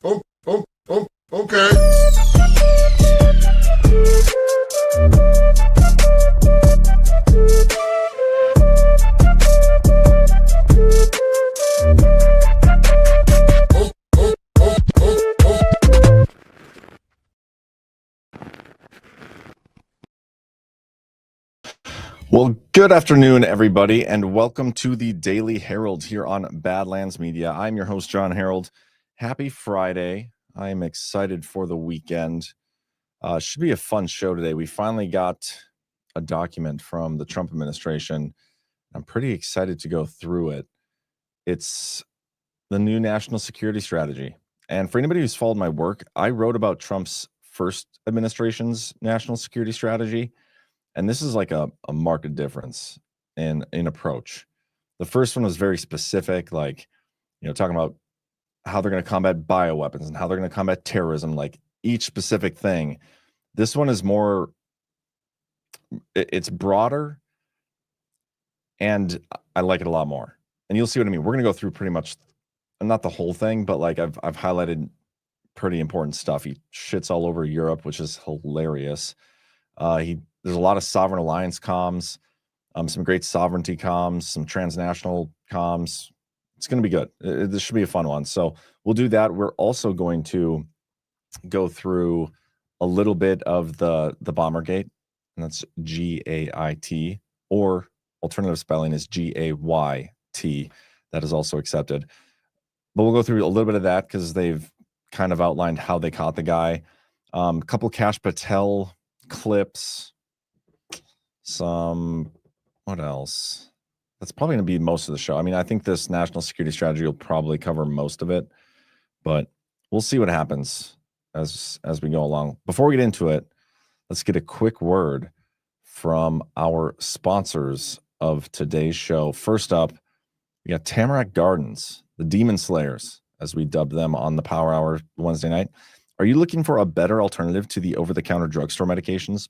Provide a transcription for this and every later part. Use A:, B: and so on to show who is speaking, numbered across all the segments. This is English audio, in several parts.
A: Okay.
B: Well, good afternoon, everybody, and welcome to the Daily Herald here on Badlands Media. I'm your host, Jon Herold. Happy Friday. I am excited for the weekend. Should be a fun show today. We finally got a document from the Trump administration. I'm pretty excited to go through it. It's the new national security strategy. And for anybody who's followed my work, I wrote about Trump's first administration's national security strategy. And this is like a marked difference in approach. The first one was very specific, like, talking about how they're going to combat bioweapons and how they're going to combat terrorism, like each specific thing. This one is more, it's broader, and I like it a lot more. And you'll see what I mean. We're going to go through pretty much, not the whole thing, but like I've highlighted pretty important stuff. He shits all over Europe, which is hilarious. There's a lot of sovereign alliance comms, some great sovereignty comms, some transnational comms. It's going to be good. This should be a fun one. So we'll do that. We're also going to go through a little bit of the Bombergate, and that's GAIT, or alternative spelling is GAYT. That is also accepted. But we'll go through a little bit of that because they've kind of outlined how they caught the guy. A couple Kash Patel clips. What else? That's probably going to be most of the show. I mean, I think this national security strategy will probably cover most of it, but we'll see what happens as we go along. Before we get into it, let's get a quick word from our sponsors of today's show. First up, we got Tamarack Gardens, the Demon Slayers, as we dubbed them on the Power Hour Wednesday night. Are you looking for a better alternative to the over-the-counter drugstore medications?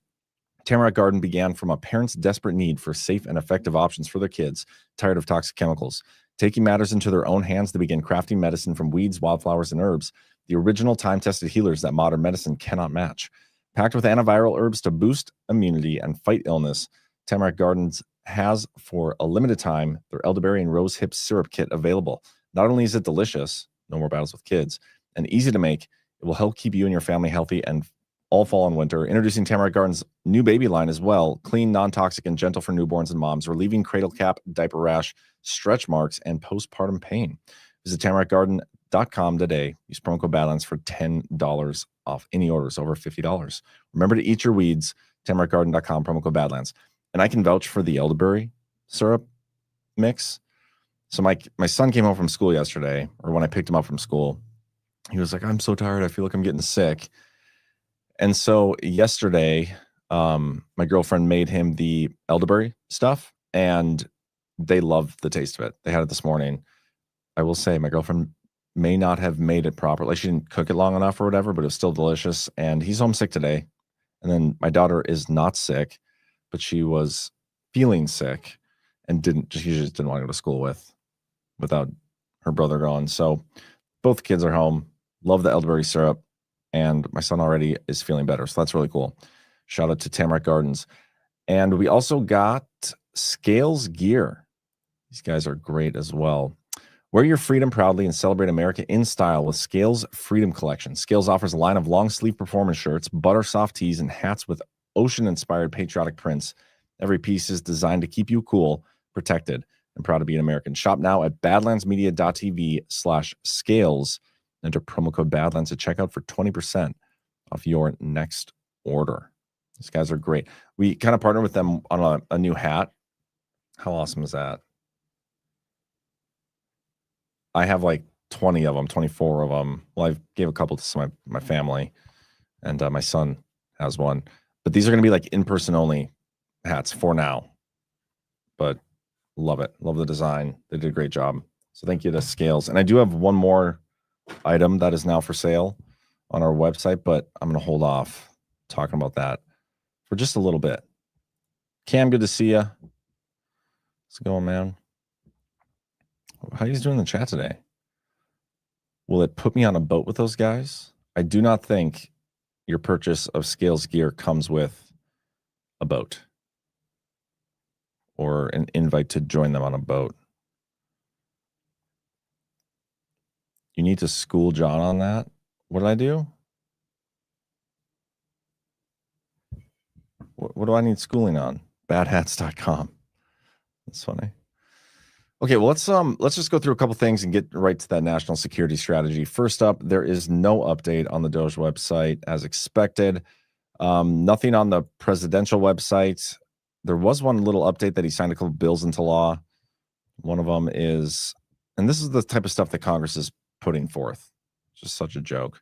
B: Tamarack Garden began from a parent's desperate need for safe and effective options for their kids, tired of toxic chemicals. Taking matters into their own hands, they began crafting medicine from weeds, wildflowers, and herbs, the original time-tested healers that modern medicine cannot match. Packed with antiviral herbs to boost immunity and fight illness, Tamarack Gardens has, for a limited time, their elderberry and rose hip syrup kit available. Not only is it delicious, no more battles with kids, and easy to make, it will help keep you and your family healthy and all fall and winter. Introducing Tamarack Garden's new baby line as well. Clean, non-toxic, and gentle for newborns and moms, relieving cradle cap, diaper rash, stretch marks, and postpartum pain. Visit tamarackgarden.com today. Use promo code Badlands for $10 off any orders over $50. Remember to eat your weeds. tamarackgarden.com, promo code Badlands. And I can vouch for the elderberry syrup mix. So my son came home from school yesterday, or when I picked him up from school, he was like, I'm so tired. I feel like I'm getting sick. And so yesterday, my girlfriend made him the elderberry stuff, and they loved the taste of it. They had it this morning. I will say my girlfriend may not have made it properly. Like, she didn't cook it long enough or whatever, but it was still delicious. And he's homesick today. And then my daughter is not sick, but she was feeling sick and she just didn't want to go to school without her brother gone. So both kids are home. Love the elderberry syrup. And my son already is feeling better. So that's really cool. Shout out to Tamarack Gardens. And we also got Scales Gear. These guys are great as well. Wear your freedom proudly and celebrate America in style with Scales Freedom Collection. Scales offers a line of long sleeve performance shirts, butter soft tees, and hats with ocean-inspired patriotic prints. Every piece is designed to keep you cool, protected, and proud to be an American. Shop now at badlandsmedia.tv/scales. Enter promo code Badlands at checkout for 20% off your next order. These guys are great. We kind of partnered with them on a new hat. How awesome is that? I have like 20 of them, 24 of them. Well, I gave a couple to my family, and my son has one. But these are going to be like in-person only hats for now. But love it. Love the design. They did a great job. So thank you to Scales. And I do have one more item that is now for sale on our website, but I'm going to hold off talking about that for just a little bit. Cam, good to see you. How's it going, man? How are you doing in the chat today? Will it put me on a boat with those guys? I do not think your purchase of Scales gear comes with a boat or an invite to join them on a boat. You need to school Jon on that. What did I do? What do I need schooling on? Badhats.com. That's funny. Okay, well, let's just go through a couple things and get right to that national security strategy. First up, there is no update on the Doge website as expected. Nothing on the presidential website. There was one little update that he signed a couple bills into law. One of them is, and this is the type of stuff that Congress is putting forth. Just such a joke.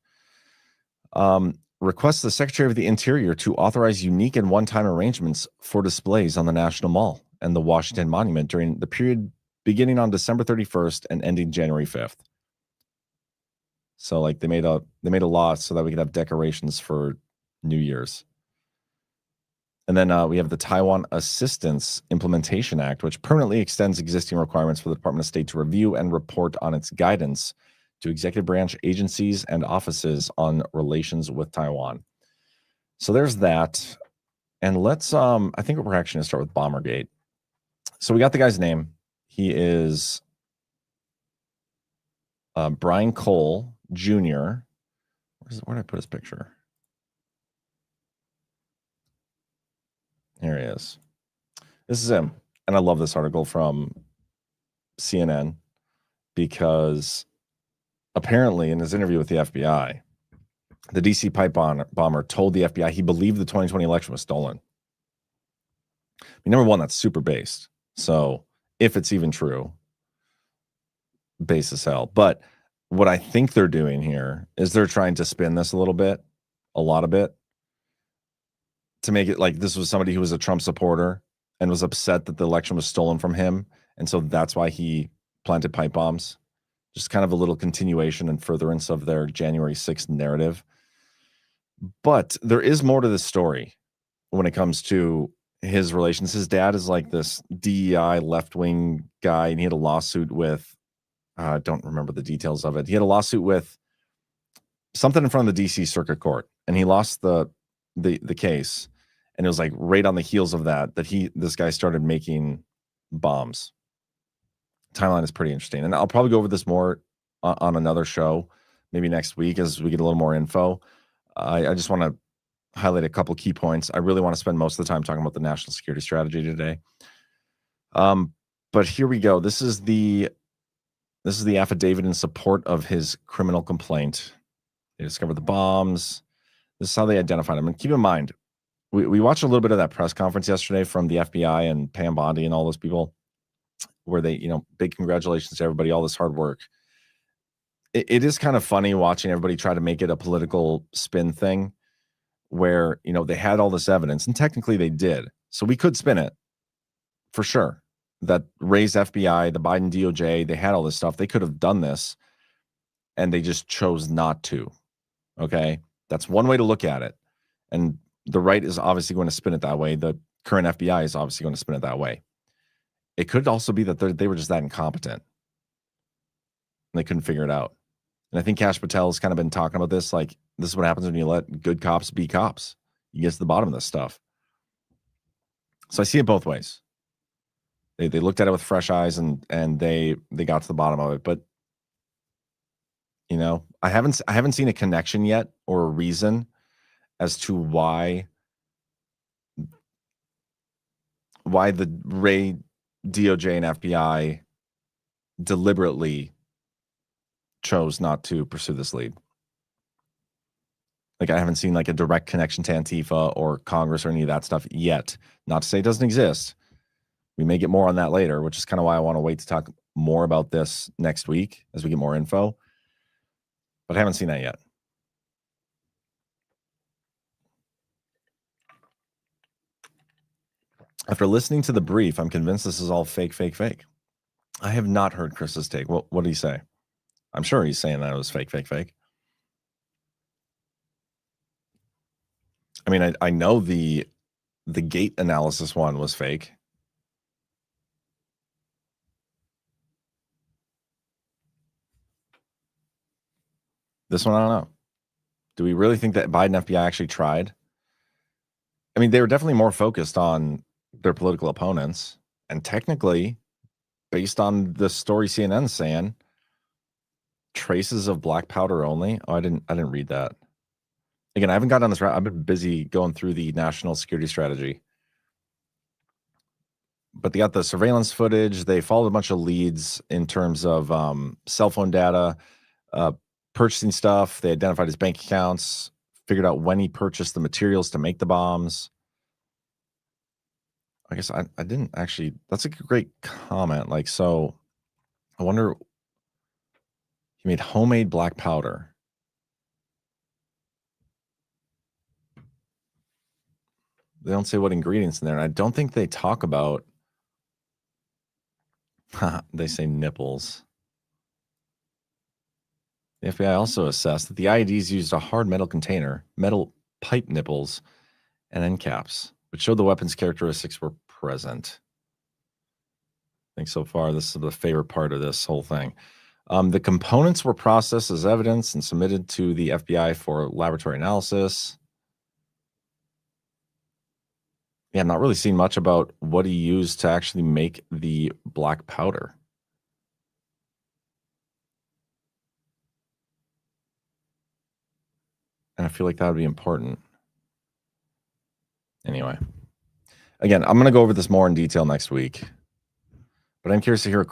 B: Requests the Secretary of the Interior to authorize unique and one-time arrangements for displays on the National Mall and the Washington Monument during the period beginning on December 31st and ending January 5th. So like they made a law so that we could have decorations for New Year's. And then we have the Taiwan Assistance Implementation Act, which permanently extends existing requirements for the Department of State to review and report on its guidance to executive branch agencies and offices on relations with Taiwan. So there's that. And let's, I think we're actually going to start with Bombergate. So we got the guy's name. He is Brian Cole Jr. Where did I put his picture? Here he is. This is him. And I love this article from CNN because apparently in his interview with the FBI, the DC pipe bomber told the FBI he believed the 2020 election was stolen. I mean, number one, that's super based. So if it's even true, base as hell. But what I think they're doing here is they're trying to spin this a lot of it, to make it like this was somebody who was a Trump supporter and was upset that the election was stolen from him. And so that's why he planted pipe bombs. Just kind of a little continuation and furtherance of their January 6th narrative. But there is more to this story when it comes to his relations. His dad is like this DEI left-wing guy, and he had a lawsuit with, I don't remember the details of it. He had a lawsuit with something in front of the DC Circuit Court, and he lost the case. And it was like right on the heels of that this guy started making bombs. Timeline is pretty interesting. And I'll probably go over this more on another show, maybe next week as we get a little more info. I just want to highlight a couple key points. I really want to spend most of the time talking about the national security strategy today. But here we go. This is the affidavit in support of his criminal complaint. They discovered the bombs. This is how they identified him. And keep in mind, we watched a little bit of that press conference yesterday from the FBI and Pam Bondi and all those people, where they, big congratulations to everybody, all this hard work. It is kind of funny watching everybody try to make it a political spin thing where, they had all this evidence, and technically they did. So we could spin it for sure. That raised FBI, the Biden DOJ, they had all this stuff. They could have done this and they just chose not to. Okay. That's one way to look at it. And the right is obviously going to spin it that way. The current FBI is obviously going to spin it that way. It could also be that they were just that incompetent and they couldn't figure it out. And I think Kash Patel has kind of been talking about this. Like, this is what happens when you let good cops be cops. You get to the bottom of this stuff. So I see it both ways. They looked at it with fresh eyes and they got to the bottom of it. But I haven't seen a connection yet or a reason as to why the Ray DOJ and FBI deliberately chose not to pursue this lead. Like, I haven't seen like a direct connection to Antifa or Congress or any of that stuff yet. Not to say it doesn't exist. We may get more on that later, which is kind of why I want to wait to talk more about this next week as we get more info. But I haven't seen that yet. After listening to the brief, I'm convinced this is all fake, fake, fake. I have not heard Chris's take. What did he say? I'm sure he's saying that it was fake, fake, fake. I mean, I know the gate analysis one was fake. This one, I don't know. Do we really think that Biden FBI actually tried? I mean, they were definitely more focused on their political opponents. And technically, based on the story CNN's saying, traces of black powder only. Oh, I didn't read that. Again, I haven't gotten on this route. I've been busy going through the national security strategy. But they got the surveillance footage. They followed a bunch of leads in terms of cell phone data, purchasing stuff. They identified his bank accounts, figured out when he purchased the materials to make the bombs. I guess I didn't actually. That's a great comment. Like, so I wonder, he made homemade black powder. They don't say what ingredients in there. And I don't think they talk about, they say nipples. The FBI also assessed that the IEDs used a hard metal container, metal pipe nipples, and end caps, which showed the weapon's characteristics were present. I think so far this is the favorite part of this whole thing. The components were processed as evidence and submitted to the FBI for laboratory analysis. Yeah, I'm not really seeing much about what he used to actually make the black powder. And I feel like that would be important. Anyway, again, I'm going to go over this more in detail next week. But I'm curious to hear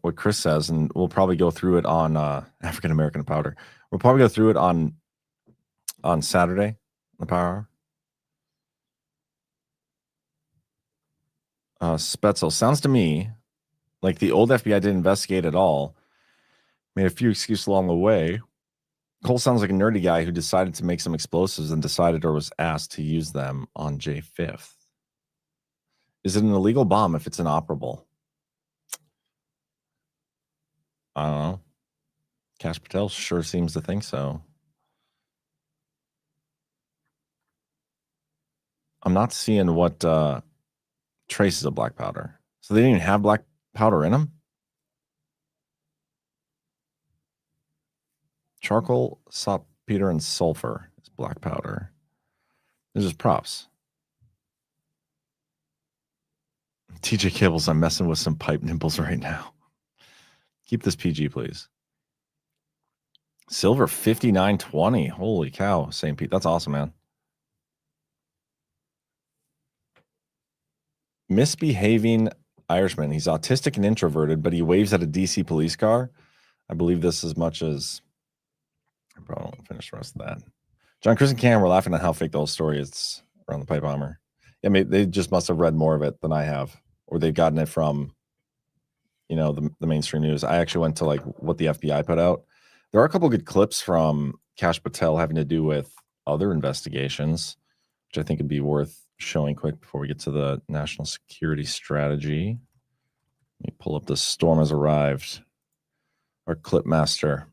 B: what Chris says, and we'll probably go through it on African American powder. We'll probably go through it on Saturday, the Power Hour. Spetzel, sounds to me like the old FBI didn't investigate at all, made a few excuses along the way. Cole sounds like a nerdy guy who decided to make some explosives and decided or was asked to use them on J 5th. Is it an illegal bomb if it's inoperable? I don't know. Cash Patel sure seems to think so. I'm not seeing what traces of black powder. So they didn't even have black powder in them? Charcoal, saltpeter, and sulfur is black powder. This is props. TJ Cables, I'm messing with some pipe nipples right now. Keep this PG, please. Silver 5920. Holy cow, St. Pete. That's awesome, man. Misbehaving Irishman. He's autistic and introverted, but he waves at a DC police car. I believe this as much as I probably won't finish the rest of that. John, Chris, and Cam were laughing at how fake the whole story is around the pipe bomber. Yeah, maybe they just must have read more of it than I have, or they've gotten it from, the mainstream news. I actually went to like what the FBI put out. There are a couple good clips from Cash Patel having to do with other investigations, which I think would be worth showing quick before we get to the national security strategy. Let me pull up the Storm Has Arrived, our clip master.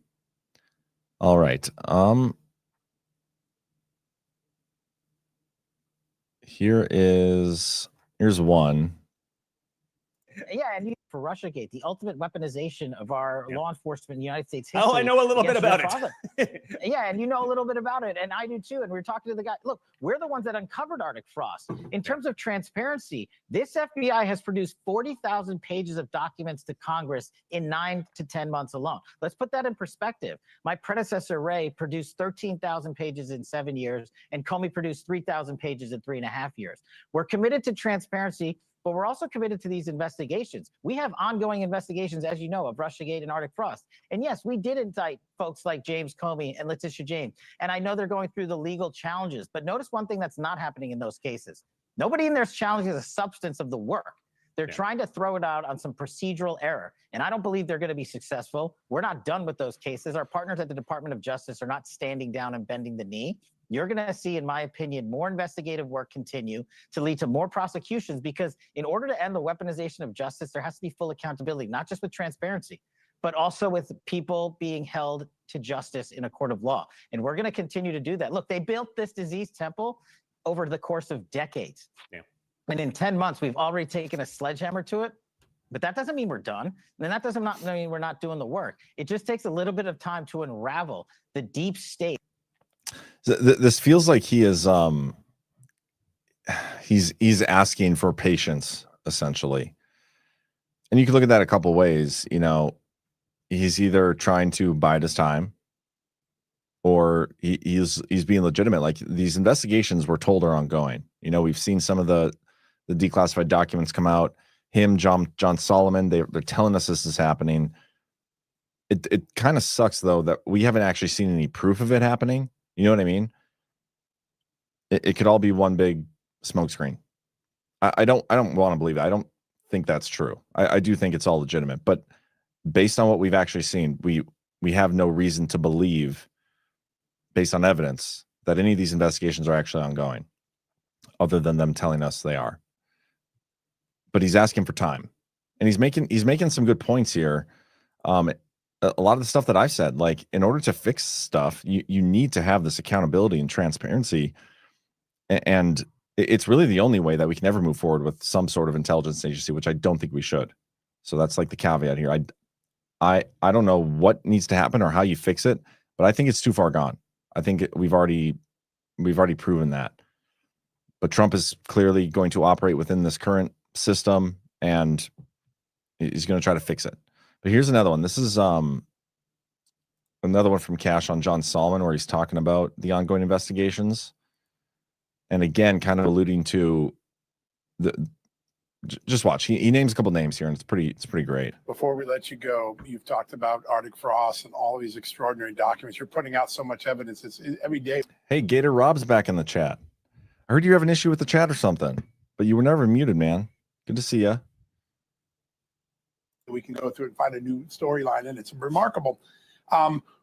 B: All right. Here's one.
A: Yeah, and for Russiagate, the ultimate weaponization of our law enforcement in the United States history.
C: Oh, I know a little bit about it.
A: Yeah, and you know a little bit about it, and I do too. And we were talking to the guy. Look, we're the ones that uncovered Arctic frost. In terms of transparency, this FBI has produced 40,000 pages of documents to Congress in 9 to 10 months alone. Let's put that in perspective. My predecessor, Ray, produced 13,000 pages in 7 years, and Comey produced 3,000 pages in 3.5 years. We're committed to transparency, but we're also committed to these investigations. We have ongoing investigations, as you know, of Russiagate and Arctic frost. And yes, we did indict folks like James Comey and Letitia James. And I know they're going through the legal challenges, but notice one thing that's not happening in those cases. Nobody in there's challenging the substance of the work. They're trying to throw it out on some procedural error. And I don't believe they're going to be successful. We're not done with those cases. Our partners at the Department of Justice are not standing down and bending the knee. You're going to see, in my opinion, more investigative work continue to lead to more prosecutions, because in order to end the weaponization of justice, there has to be full accountability, not just with transparency, but also with people being held to justice in a court of law. And we're going to continue to do that. Look, they built this disease temple over the course of decades. Yeah. And in 10 months, we've already taken a sledgehammer to it. But that doesn't mean we're done. And that doesn't mean we're not doing the work. It just takes a little bit of time to unravel the deep state.
B: This feels like he is he's asking for patience, essentially. And you can look at that a couple ways. You know, he's either trying to bide his time, or he's being legitimate. Like, these investigations we're told are ongoing. You know, we've seen some of the declassified documents come out. John Solomon, they're telling us this is happening. It kind of sucks, though, that we haven't actually seen any proof of it happening. You know what I mean? It could all be one big smokescreen. I don't want to believe it. I don't think that's true. I do think it's all legitimate, but based on what we've actually seen, we have no reason to believe, based on evidence, that any of these investigations are actually ongoing, other than them telling us they are. But he's asking for time, and he's making some good points here. A lot of the stuff that I've said, like, in order to fix stuff, you need to have this accountability and transparency, and it's really the only way that we can ever move forward with some sort of intelligence agency, which I don't think we should. So that's like the caveat here. I don't know what needs to happen or how you fix it, but I think it's too far gone. I think we've already proven that. But Trump is clearly going to operate within this current system, and he's going to try to fix it. But here's another one. This is another one from Cash on Jon Solomon, where he's talking about the ongoing investigations, and again, kind of alluding to just watch. He names a couple names here, and it's pretty great.
D: Before we let you go, you've talked about Arctic frost and all these extraordinary documents. You're putting out so much evidence. It's every day.
B: Hey, Gator Rob's back in the chat. I heard you have an issue with the chat or something, but you were never muted, man. Good to see you.
D: We can go through and find a new storyline, and it's remarkable.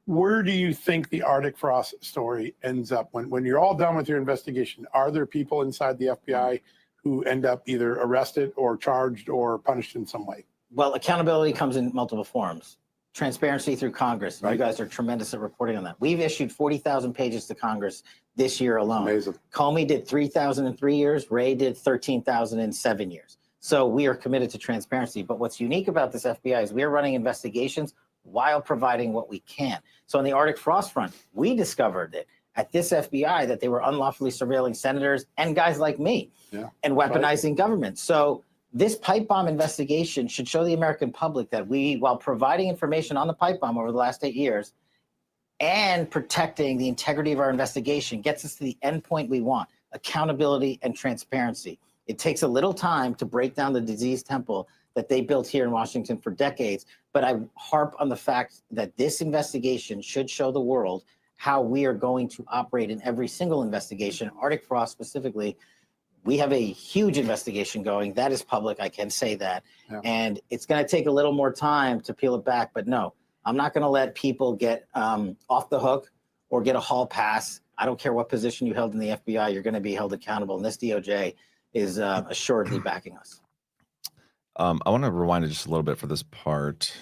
D: Where do you think the Arctic frost story ends up when you're all done with your investigation? Are there people inside the FBI who end up either arrested or charged or punished in some way?
A: Well, accountability comes in multiple forms. Transparency through Congress. Right. You guys are tremendous at reporting on that. We've issued 40,000 pages to Congress this year alone.
D: Amazing.
A: Comey did 3,000 in 3 years. Wray did 13,000 in 7 years. So we are committed to transparency. But what's unique about this FBI is we are running investigations while providing what we can. So on the Arctic frost front, we discovered it at this FBI that they were unlawfully surveilling senators and guys like me, and weaponizing government. So this pipe bomb investigation should show the American public that we, while providing information on the pipe bomb over the last 8 years and protecting the integrity of our investigation, gets us to the end point we want: accountability and transparency. It takes a little time to break down the disease temple that they built here in Washington for decades, but I harp on the fact that this investigation should show the world how we are going to operate in every single investigation. Arctic frost specifically, we have a huge investigation going. That is public, I can say that. Yeah. And it's going to take a little more time to peel it back, but no, I'm not going to let people get off the hook or get a hall pass. I don't care what position you held in the FBI, you're going to be held accountable. And this DOJ is assuredly backing us.
B: I want to rewind it just a little bit for this part.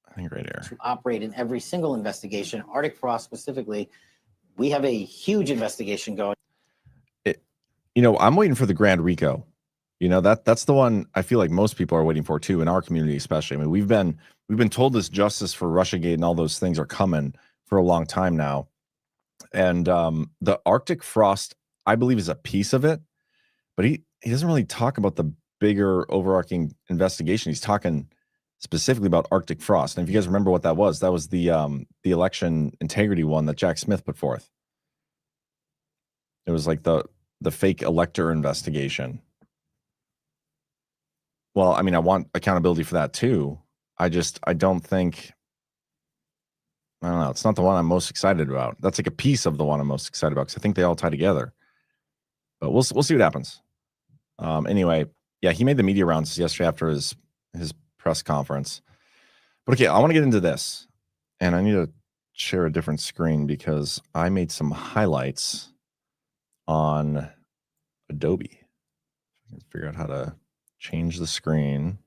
B: I think right here.
A: To operate in every single investigation, Arctic frost specifically, we have a huge investigation going.
B: I'm waiting for the Grand Rico. That's the one I feel like most people are waiting for too, in our community especially. I mean, we've been told this justice for Russiagate and all those things are coming for a long time now. And the Arctic frost, I believe, is a piece of it, but he doesn't really talk about the bigger overarching investigation. He's talking specifically about Arctic frost. And if you guys remember what that was the election integrity one that Jack Smith put forth. It was like the fake elector investigation. Well, I mean, I want accountability for that too. I don't think, I don't know. It's not the one I'm most excited about. That's like a piece of the one I'm most excited about, because I think they all tie together. But we'll see what happens. Anyway, yeah, he made the media rounds yesterday after his press conference. But okay, I want to get into this, and I need to share a different screen because I made some highlights on Adobe. Let's figure out how to change the screen.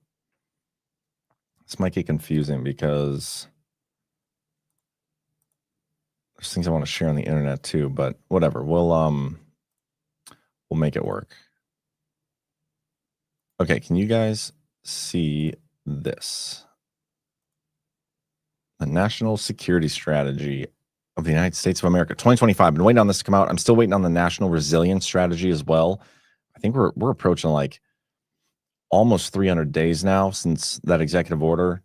B: This might get confusing because there's things I want to share on the internet too, but whatever. We'll We'll make it work. Okay, can you guys see this? The National Security Strategy of the United States of America, 2025. I've been waiting on this to come out. I'm still waiting on the National Resilience Strategy as well. I think we're approaching like almost 300 days now since that executive order,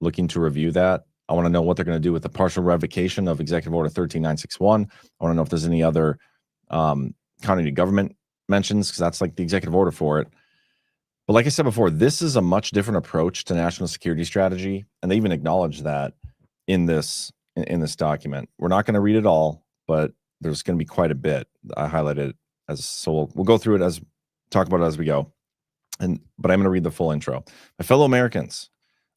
B: looking to review that. I want to know what they're going to do with the partial revocation of Executive Order 13961. I want to know if there's any other county government mentions, because that's like the executive order for it. But like I said before, this is a much different approach to national security strategy, and they even acknowledge that in this document. We're not going to read it all, but there's going to be quite a bit. I highlighted it as, so we'll go through it, talk about it as we go. But I'm going to read the full intro. My fellow Americans,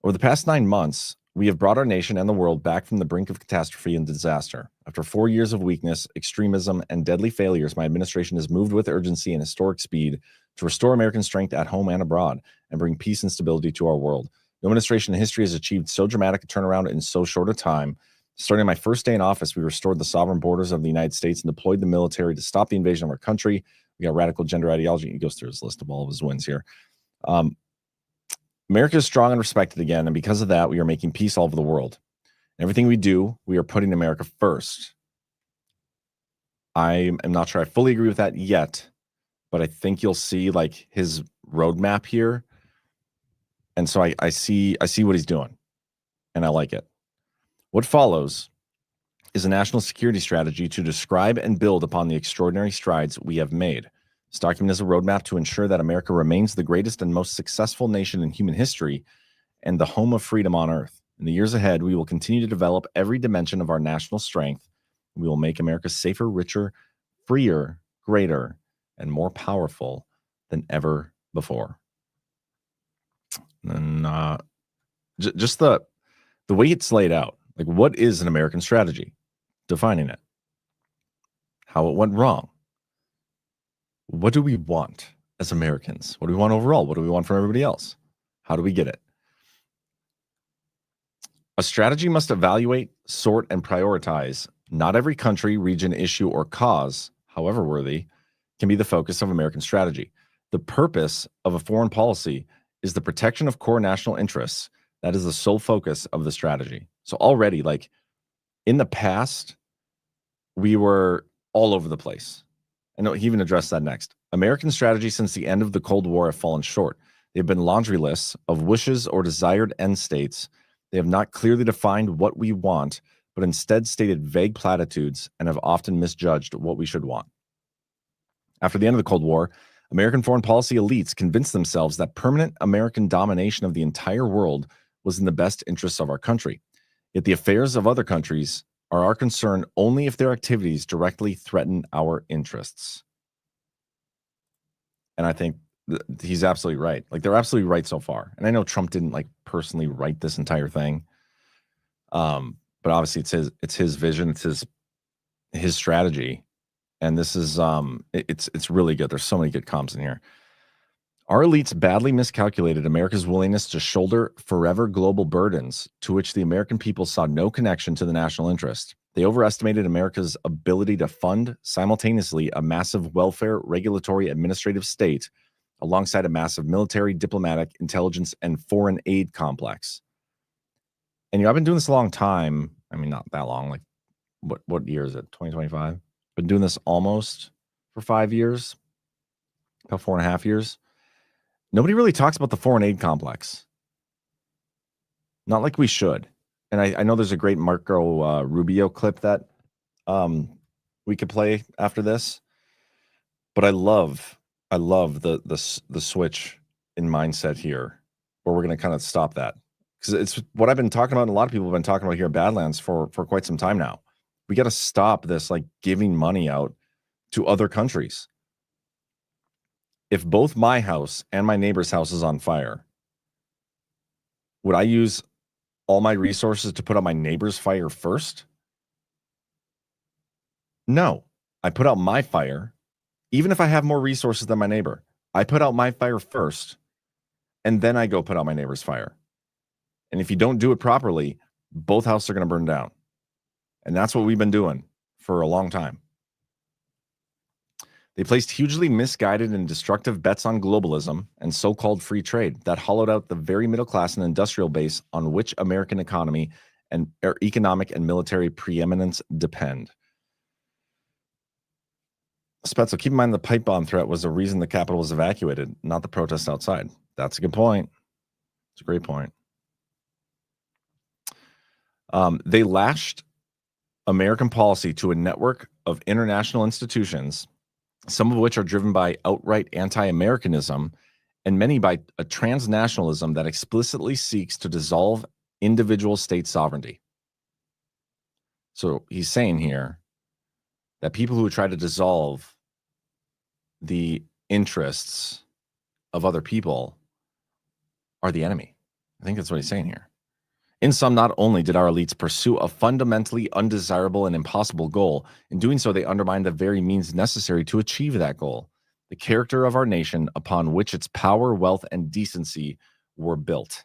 B: over the past 9 months, we have brought our nation and the world back from the brink of catastrophe and disaster. After 4 years of weakness, extremism, and deadly failures, my administration has moved with urgency and historic speed to restore American strength at home and abroad and bring peace and stability to our world. No administration in history has achieved so dramatic a turnaround in so short a time. Starting my first day in office, we restored the sovereign borders of the United States and deployed the military to stop the invasion of our country. We got radical gender ideology. He goes through his list of all of his wins here. America is strong and respected again, and because of that, we are making peace all over the world. Everything we do, we are putting America first. I am not sure I fully agree with that yet, but I think you'll see like his roadmap here. And so I see what he's doing, and I like it. What follows is a national security strategy to describe and build upon the extraordinary strides we have made. This document is a roadmap to ensure that America remains the greatest and most successful nation in human history and the home of freedom on earth. In the years ahead, we will continue to develop every dimension of our national strength. We will make America safer, richer, freer, greater, and more powerful than ever before. And just the way it's laid out, like what is an American strategy? Defining it. How it went wrong. What do we want as Americans? What do we want overall? What do we want from everybody else? How do we get it? A strategy must evaluate, sort, and prioritize. Not every country, region, issue, or cause, however worthy, can be the focus of American strategy. The purpose of a foreign policy is the protection of core national interests. That is the sole focus of the strategy. So already, like in the past, we were all over the place. I know he even addressed that next. American strategy since the end of the Cold War have fallen short. They've been laundry lists of wishes or desired end states. They have not clearly defined what we want, but instead stated vague platitudes and have often misjudged what we should want. After the end of the Cold War, American foreign policy elites convinced themselves that permanent American domination of the entire world was in the best interests of our country. Yet the affairs of other countries are our concern only if their activities directly threaten our interests. And I think he's absolutely right. Like they're absolutely right so far. And I know Trump didn't like personally write this entire thing. But obviously it's his vision, it's his strategy. And this is it's really good. There's so many good comps in here. Our elites badly miscalculated America's willingness to shoulder forever global burdens to which the American people saw no connection to the national interest. They overestimated America's ability to fund simultaneously a massive welfare, regulatory, administrative state alongside a massive military, diplomatic, intelligence, and foreign aid complex. And I've been doing this a long time. I mean, not that long. Like, what year is it? 2025. Been doing this almost for 5 years, about 4.5 years. Nobody really talks about the foreign aid complex. Not like we should. And I know there's a great Marco Rubio clip that we could play after this. But I love the switch in mindset here, where we're going to kind of stop that. Because it's what I've been talking about, and a lot of people have been talking about here at Badlands for quite some time now. We got to stop this like giving money out to other countries. If both my house and my neighbor's house is on fire, would I use all my resources to put out my neighbor's fire first? No. I put out my fire, even if I have more resources than my neighbor. I put out my fire first, and then I go put out my neighbor's fire. And if you don't do it properly, both houses are going to burn down. And that's what we've been doing for a long time. They placed hugely misguided and destructive bets on globalism and so-called free trade that hollowed out the very middle class and industrial base on which American economy and economic and military preeminence depend. Spetzel, keep in mind the pipe bomb threat was the reason the Capitol was evacuated, not the protests outside. That's a good point. It's a great point. They lashed American policy to a network of international institutions, some of which are driven by outright anti-Americanism, and many by a transnationalism that explicitly seeks to dissolve individual state sovereignty. So he's saying here that people who try to dissolve the interests of other people are the enemy. I think that's what he's saying here. In sum, not only did our elites pursue a fundamentally undesirable and impossible goal, in doing so, they undermined the very means necessary to achieve that goal, the character of our nation upon which its power, wealth, and decency were built.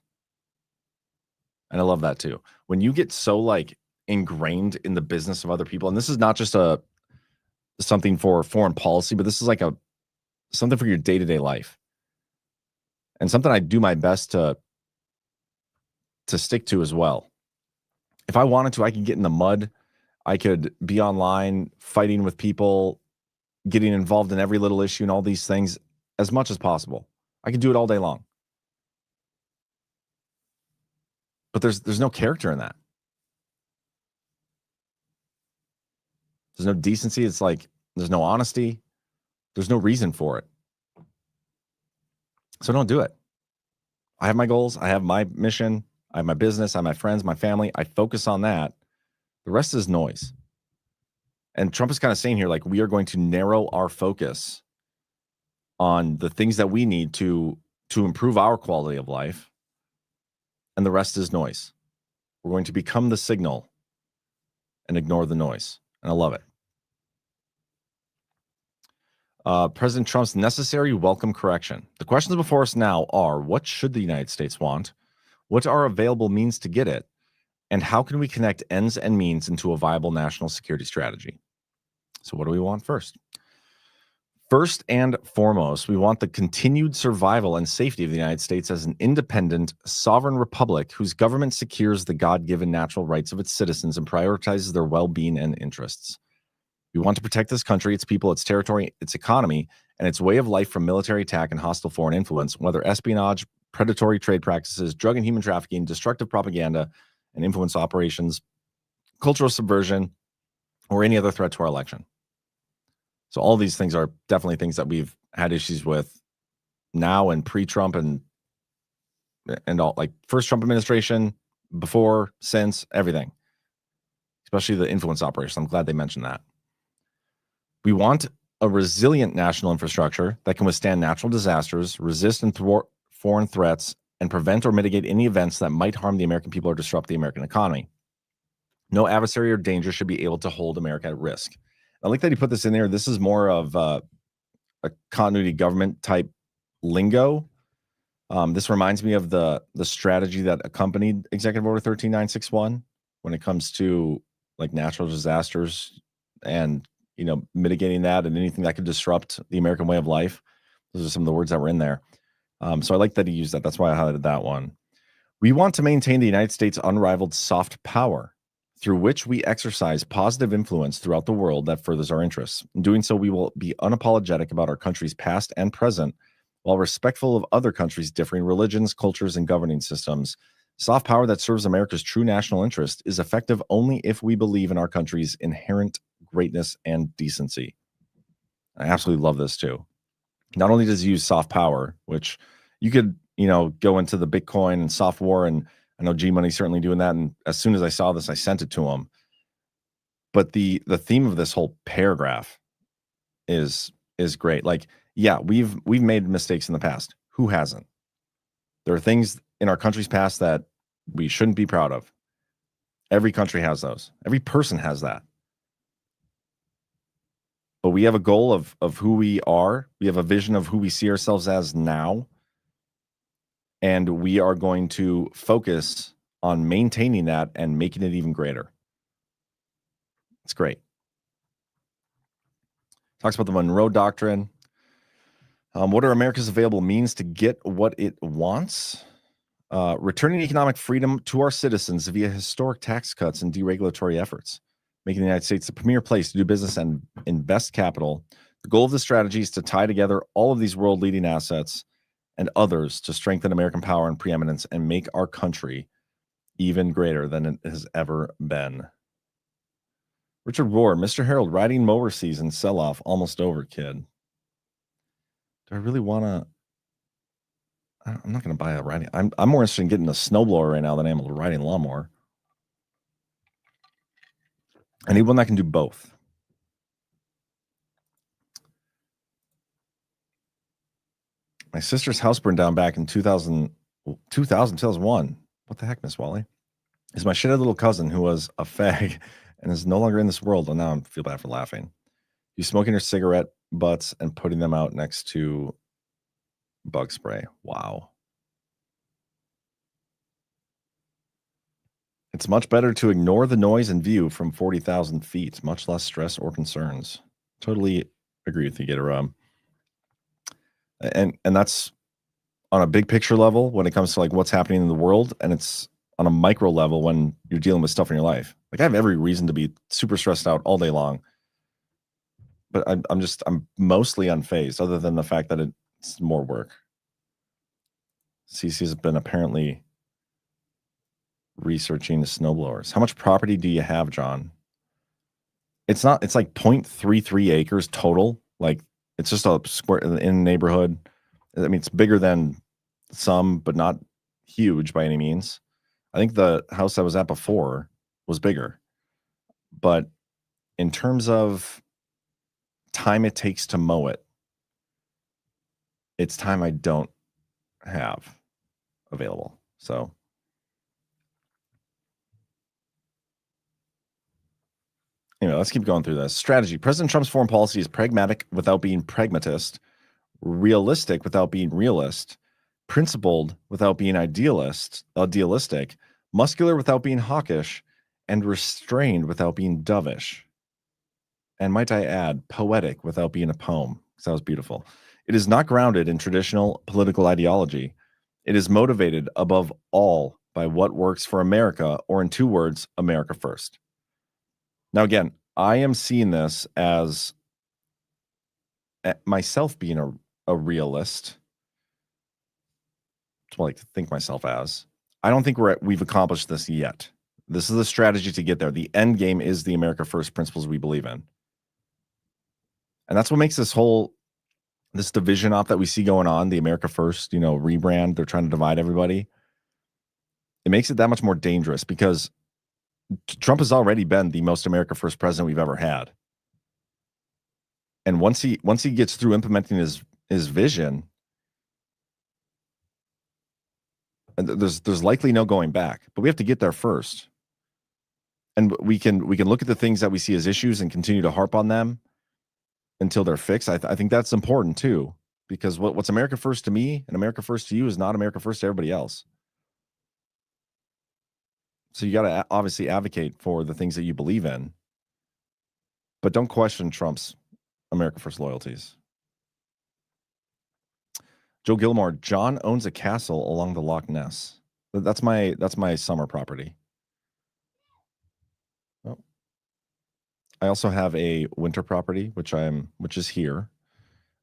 B: And I love that too. When you get so like ingrained in the business of other people, and this is not just something for foreign policy, but this is like something for your day-to-day life. And something I do my best to stick to as well. If I wanted to, I could get in the mud. I could be online fighting with people, getting involved in every little issue and all these things as much as possible. I could do it all day long. But there's no character in that. There's no decency. It's like there's no honesty. There's no reason for it. So don't do it. I have my goals. I have my mission. I have my business. I have my friends, my family. I focus on that. The rest is noise. And Trump is kind of saying here, like, we are going to narrow our focus on the things that we need to improve our quality of life. And the rest is noise. We're going to become the signal and ignore the noise. And I love it. President Trump's necessary welcome correction. The questions before us now are, what should the United States want? What are available means to get it? And how can we connect ends and means into a viable national security strategy? So what do we want first? First and foremost, we want the continued survival and safety of the United States as an independent, sovereign republic whose government secures the God-given natural rights of its citizens and prioritizes their well-being and interests. We want to protect this country, its people, its territory, its economy, and its way of life from military attack and hostile foreign influence, whether espionage, predatory trade practices, drug and human trafficking, destructive propaganda and influence operations, cultural subversion, or any other threat to our election. So all these things are definitely things that we've had issues with now and pre-Trump and all, like first Trump administration, before, since, everything, especially the influence operation. I'm glad they mentioned that. We want a resilient national infrastructure that can withstand natural disasters, resist and thwart foreign threats, and prevent or mitigate any events that might harm the American people or disrupt the American economy. No adversary or danger should be able to hold America at risk. I like that he put this in there. This is more of a continuity government type lingo. This reminds me of the strategy that accompanied Executive Order 13961 when it comes to like natural disasters and, you know, mitigating that and anything that could disrupt the American way of life. Those are some of the words that were in there. So I like that he used that. That's why I highlighted that one. We want to maintain the United States' unrivaled soft power, through which we exercise positive influence throughout the world that furthers our interests. In doing so, we will be unapologetic about our country's past and present, while respectful of other countries' differing religions, cultures, and governing systems. Soft power that serves America's true national interest is effective only if we believe in our country's inherent greatness and decency. I absolutely love this too. Not only does he use soft power, which you could, you know, go into the Bitcoin and soft war, and I know G Money's certainly doing that. And as soon as I saw this, I sent it to him. But the theme of this whole paragraph is great. Like, yeah, we've made mistakes in the past. Who hasn't? There are things in our country's past that we shouldn't be proud of. Every country has those. Every person has that. But we have a goal of who we are. We have a vision of who we see ourselves as now. And we are going to focus on maintaining that and making it even greater. It's great. Talks about the Monroe Doctrine. What are America's available means to get what it wants? Returning economic freedom to our citizens via historic tax cuts and deregulatory efforts, making the United States the premier place to do business and invest capital. The goal of this strategy is to tie together all of these world-leading assets and others to strengthen American power and preeminence and make our country even greater than it has ever been. Richard Rohr, Mr. Herold, riding mower season sell-off almost over, kid. Do I really want to? I'm not going to buy a riding. I'm more interested in getting a snowblower right now than I am a riding lawnmower. I need one that can do both. My sister's house burned down back in 2001. What the heck, Miss Wally? Is my shithead little cousin who was a fag and is no longer in this world. And now I feel bad for laughing. You smoking her cigarette butts and putting them out next to bug spray. Wow. It's much better to ignore the noise and view from 40,000 feet, much less stress or concerns. Totally agree with you, Gator. And that's on a big picture level when it comes to like what's happening in the world, and it's on a micro level when you're dealing with stuff in your life. Like I have every reason to be super stressed out all day long, but I'm mostly unfazed, other than the fact that it's more work. CC has been apparently researching the snowblowers. How much property do you have, John? It's like 0.33 acres total. Like it's just a square in a neighborhood. I mean, it's bigger than some, but not huge by any means. I think the house I was at before was bigger, but in terms of time it takes to mow it, it's time I don't have available. So anyway, let's keep going through this. Strategy. President Trump's foreign policy is pragmatic without being pragmatist, realistic without being realist, principled without being idealistic, muscular without being hawkish, and restrained without being dovish. And might I add, poetic without being a poem, because that was beautiful. It is not grounded in traditional political ideology. It is motivated above all by what works for America, or in two words, America first. Now, again, I am seeing this as myself being a realist. That's what I like to think myself as. I don't think we've accomplished this yet. This is the strategy to get there. The end game is the America First principles we believe in. And that's what makes this division off that we see going on, the America First, rebrand. They're trying to divide everybody. It makes it that much more dangerous because Trump has already been the most America First president we've ever had. And once he gets through implementing his vision, and there's likely no going back, but we have to get there first. And we can look at the things that we see as issues and continue to harp on them until they're fixed. I think that's important too, because what's America First to me and America First to you is not America First to everybody else. So you got to obviously advocate for the things that you believe in, but don't question Trump's America First loyalties. Joe Gilmore, John owns a castle along the Loch Ness. That's my summer property. Oh. I also have a winter property, which is here.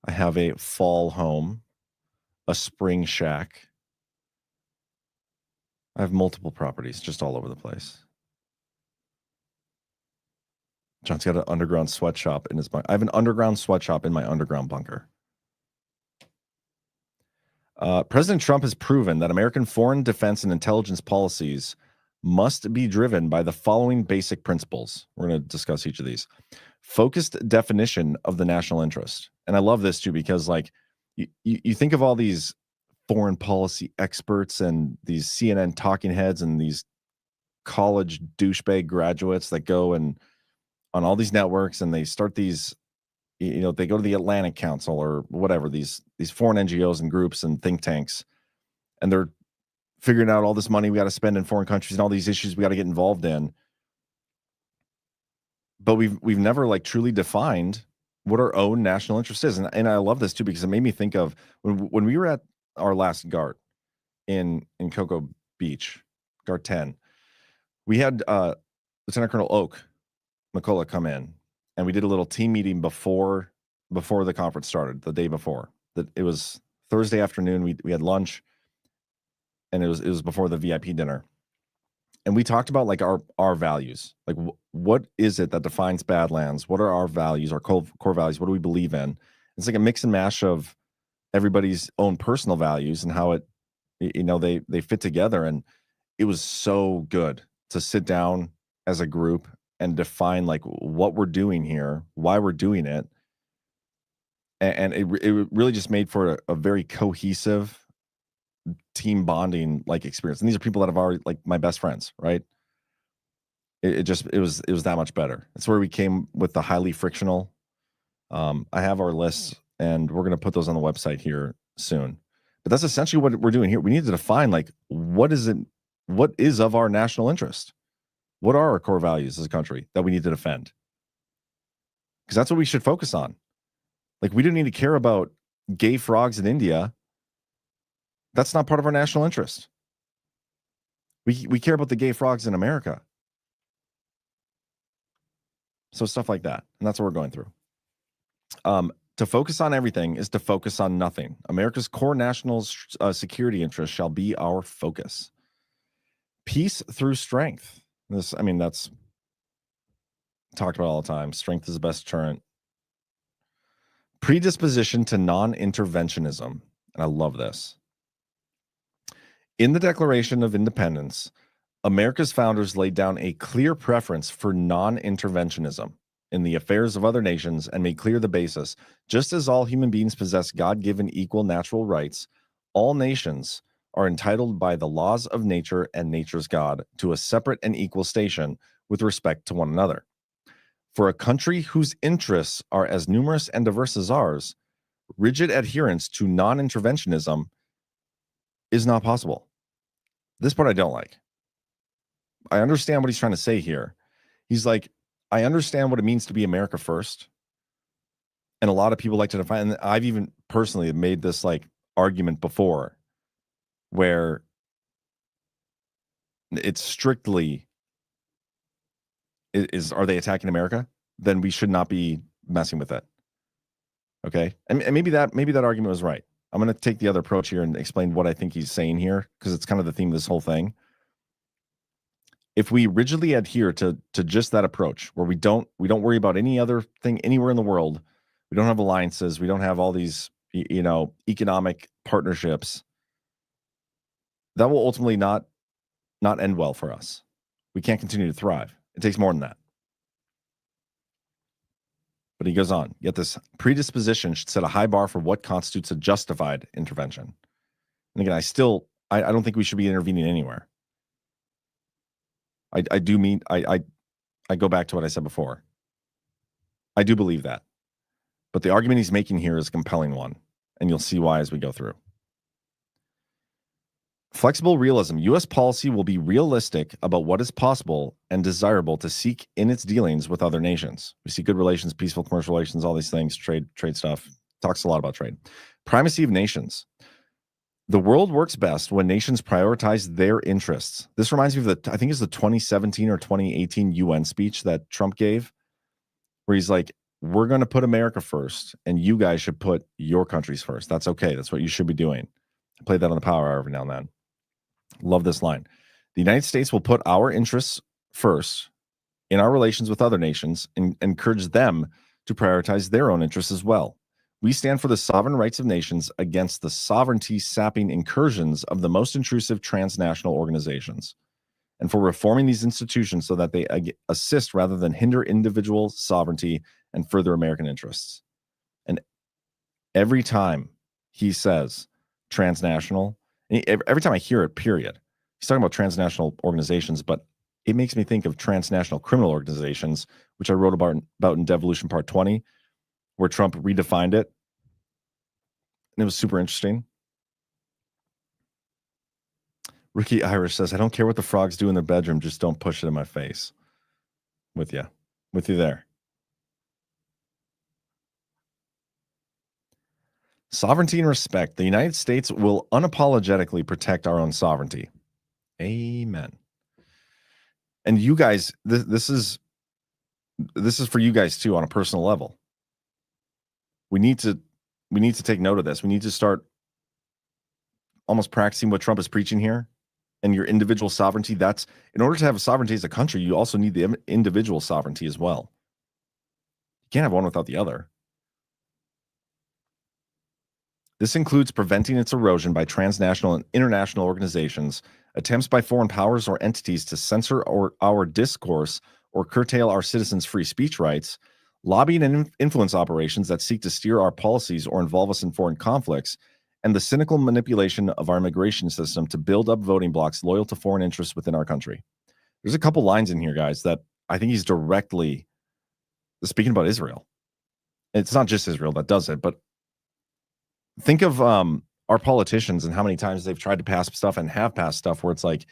B: I have a fall home, a spring shack. I have multiple properties just all over the place. John's got an underground sweatshop in his bunker. I have an underground sweatshop in my underground bunker. President Trump has proven that American foreign defense and intelligence policies must be driven by the following basic principles. We're going to discuss each of these. Focused definition of the national interest. And I love this too, because like you think of all these foreign policy experts and these CNN talking heads and these college douchebag graduates that go and on all these networks and they start these, they go to the Atlantic Council or whatever, these foreign NGOs and groups and think tanks, and they're figuring out all this money we got to spend in foreign countries and all these issues we got to get involved in. But we've never like truly defined our own national interest is. And I love this too, because it made me think of when we were at our last GART in Cocoa Beach, GART 10, we had Lieutenant Colonel Oak McCullough come in, and we did a little team meeting before the conference started, the day before. That it was Thursday afternoon. We had lunch, and it was before the VIP dinner. And we talked about like our values, like what is it that defines Badlands? What are our values, our core values? What do we believe in? It's like a mix and mash of everybody's own personal values and how it, they fit together. And it was so good to sit down as a group and define like what we're doing here, why we're doing it. And it really just made for a very cohesive team bonding like experience. And these are people that have already, like, my best friends, right? It was that much better. It's where we came with the highly frictional. I have our lists, and we're going to put those on the website here soon. But that's essentially what we're doing here. We need to define like what is of our national interest? What are our core values as a country that we need to defend? Because that's what we should focus on. Like, we don't need to care about gay frogs in India. That's not part of our national interest. We care about the gay frogs in America. So stuff like that. And that's what we're going through. To focus on everything is to focus on nothing. America's core national security interests shall be our focus. Peace through strength. That's talked about all the time. Strength is the best deterrent. Predisposition to non-interventionism. And I love this. In the Declaration of Independence, America's founders laid down a clear preference for non-interventionism in the affairs of other nations and made clear the basis. Just as all human beings possess God-given equal natural rights, all nations are entitled by the laws of nature and nature's God to a separate and equal station with respect to one another. For a country whose interests are as numerous and diverse as ours, rigid adherence to non-interventionism is not possible. This part I don't like. I understand what he's trying to say here. He's like, I understand what it means to be America first. And a lot of people like to define, and I've even personally made this like argument before, where it's strictly are they attacking America? Then we should not be messing with it. Okay. And maybe that argument was right. I'm going to take the other approach here and explain what I think he's saying here, because it's kind of the theme of this whole thing. If we rigidly adhere to just that approach, where we don't worry about any other thing anywhere in the world, we don't have alliances, we don't have all these, economic partnerships, that will ultimately not end well for us. We can't continue to thrive. It takes more than that. But he goes on, yet this predisposition should set a high bar for what constitutes a justified intervention. And again, I don't think we should be intervening anywhere. I go back to what I said before. I do believe that. But the argument he's making here is a compelling one, and you'll see why as we go through. Flexible realism. U.S. policy will be realistic about what is possible and desirable to seek in its dealings with other nations. We see good relations, peaceful commercial relations, all these things, trade stuff. Talks a lot about trade. Primacy of nations. The world works best when nations prioritize their interests. This reminds me of I think it's the 2017 or 2018 UN speech that Trump gave, where he's like, we're going to put America first, and you guys should put your countries first. That's okay. That's what you should be doing. I play that on the Power Hour every now and then. Love this line. The United States will put our interests first in our relations with other nations and encourage them to prioritize their own interests as well. We stand for the sovereign rights of nations against the sovereignty-sapping incursions of the most intrusive transnational organizations, and for reforming these institutions so that they assist rather than hinder individual sovereignty and further American interests. And every time he says transnational, every time I hear it, period, he's talking about transnational organizations, but it makes me think of transnational criminal organizations, which I wrote about in Devolution Part 20, where Trump redefined it. And it was super interesting. Ricky Irish says, I don't care what the frogs do in their bedroom, just don't push it in my face. With you there. Sovereignty and respect. The United States will unapologetically protect our own sovereignty. Amen. And you guys, this is for you guys too on a personal level. We need to take note of this. We need to start almost practicing what Trump is preaching here. And your individual sovereignty, that's in order to have a sovereignty as a country, you also need the individual sovereignty as well. You can't have one without the other. This includes preventing its erosion by transnational and international organizations, attempts by foreign powers or entities to censor our discourse or curtail our citizens' free speech rights, lobbying and influence operations that seek to steer our policies or involve us in foreign conflicts, and the cynical manipulation of our immigration system to build up voting blocs loyal to foreign interests within our country. There's a couple lines in here, guys, that I think he's directly speaking about Israel. It's not just Israel that does it, but think of our politicians and how many times they've tried to pass stuff and have passed stuff where it's like,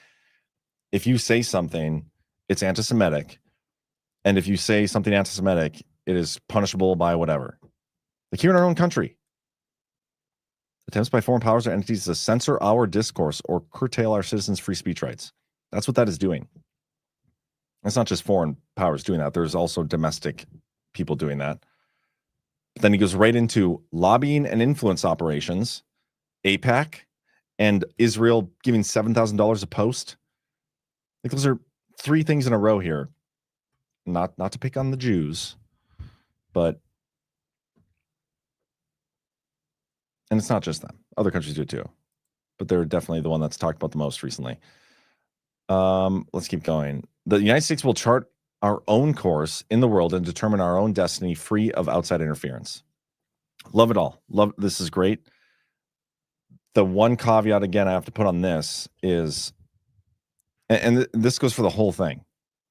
B: if you say something, it's anti-Semitic. And if you say something anti-Semitic, it is punishable by whatever. Like here in our own country. Attempts by foreign powers or entities to censor our discourse or curtail our citizens' free speech rights. That's what that is doing. It's not just foreign powers doing that. There's also domestic people doing that. But then he goes right into lobbying and influence operations, AIPAC, and Israel giving $7,000 a post. I think those are three things in a row here. Not to pick on the Jews, but and it's not just them. Other countries do it too. But they're definitely the one that's talked about the most recently. Let's keep going. The United States will chart our own course in the world and determine our own destiny free of outside interference. Love it all. Love this is great. The one caveat again I have to put on this is, and this goes for the whole thing.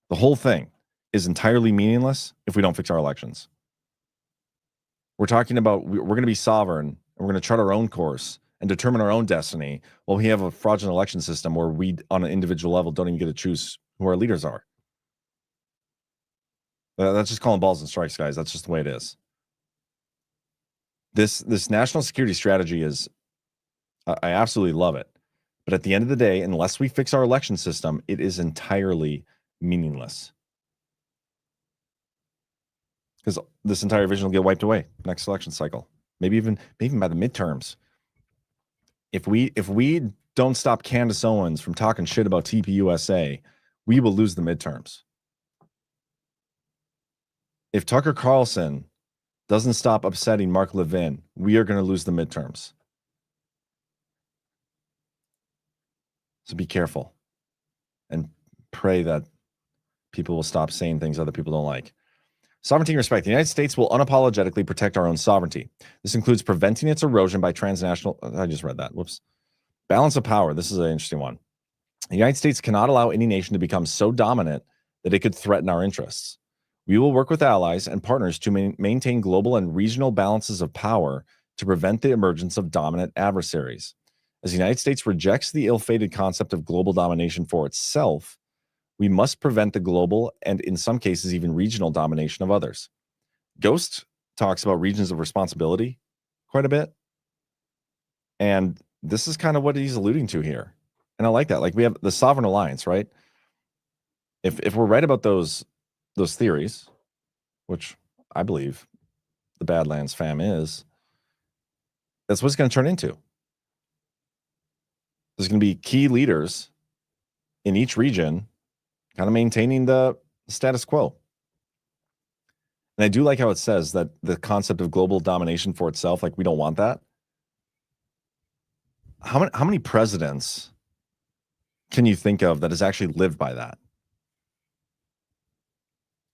B: The whole thing is entirely meaningless if we don't fix our elections. We're talking about we're going to be sovereign and we're going to chart our own course and determine our own destiny. Well, we have a fraudulent election system where we, on an individual level, don't even get to choose who our leaders are. That's just calling balls and strikes, guys. That's just the way it is. This national security strategy is, I absolutely love it. But at the end of the day, unless we fix our election system, it is entirely meaningless. Because this entire vision will get wiped away next election cycle. Maybe even by the midterms. If we don't stop Candace Owens from talking shit about TPUSA, we will lose the midterms. If Tucker Carlson doesn't stop upsetting Mark Levin, we are going to lose the midterms. So be careful and pray that people will stop saying things other people don't like. Sovereignty and respect. The United States will unapologetically protect our own sovereignty. This includes preventing its erosion by transnational. I just read that. Whoops. Balance of power. This is an interesting one. The United States cannot allow any nation to become so dominant that it could threaten our interests. We will work with allies and partners to maintain global and regional balances of power to prevent the emergence of dominant adversaries. As the United States rejects the ill-fated concept of global domination for itself, we must prevent the global and, in some cases, even regional domination of others. Ghost talks about regions of responsibility quite a bit. And this is kind of what he's alluding to here. And I like that. Like we have the sovereign alliance, right? If we're right about those theories, which I believe the Badlands fam is, that's what it's going to turn into. There's going to be key leaders in each region kind of maintaining the status quo. And I do like how it says that the concept of global domination for itself, like we don't want that. How many presidents can you think of that has actually lived by that?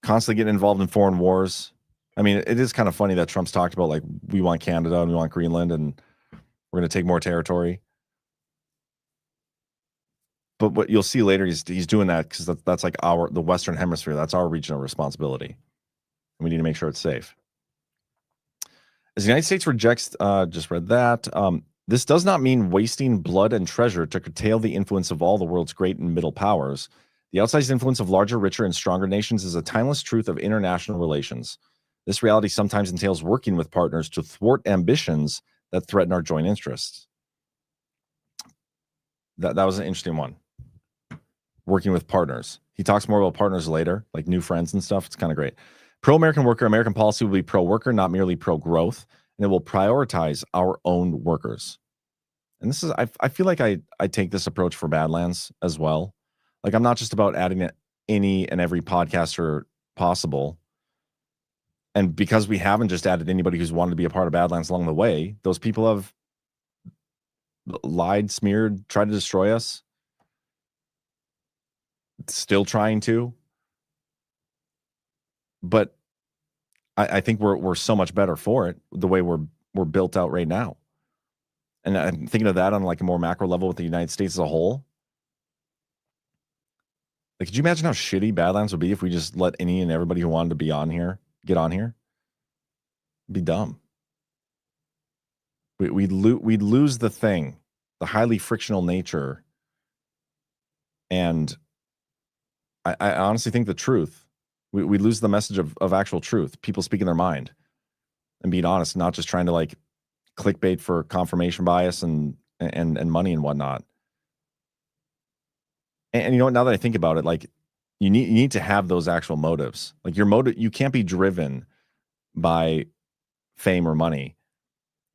B: Constantly getting involved in foreign wars. I mean, it is kind of funny that Trump's talked about like we want Canada and we want Greenland and we're going to take more territory. But what you'll see later, he's doing that because that's like the Western Hemisphere. That's our regional responsibility. And we need to make sure it's safe. As the United States rejects, just read that. This does not mean wasting blood and treasure to curtail the influence of all the world's great and middle powers. The outsized influence of larger, richer, and stronger nations is a timeless truth of international relations. This reality sometimes entails working with partners to thwart ambitions that threaten our joint interests. That was an interesting one. Working with partners. He talks more about partners later, like new friends and stuff. It's kind of great. Pro-American worker, American policy will be pro-worker, not merely pro-growth, and it will prioritize our own workers. And this is, I feel like I take this approach for Badlands as well. Like, I'm not just about adding any and every podcaster possible. And because we haven't just added anybody who's wanted to be a part of Badlands along the way, those people have lied, smeared, tried to destroy us. Still trying to. But I think we're so much better for it, the way we're built out right now. And I'm thinking of that on like a more macro level with the United States as a whole. Like, could you imagine how shitty Badlands would be if we just let any and everybody who wanted to be on here get on here? It'd be dumb. We'd lose the thing, the highly frictional nature. And I honestly think the truth. We lose the message of actual truth. People speaking their mind and being honest, not just trying to like clickbait for confirmation bias and money and whatnot. And you know what? Now that I think about it, like you need to have those actual motives. Like your motive, you can't be driven by fame or money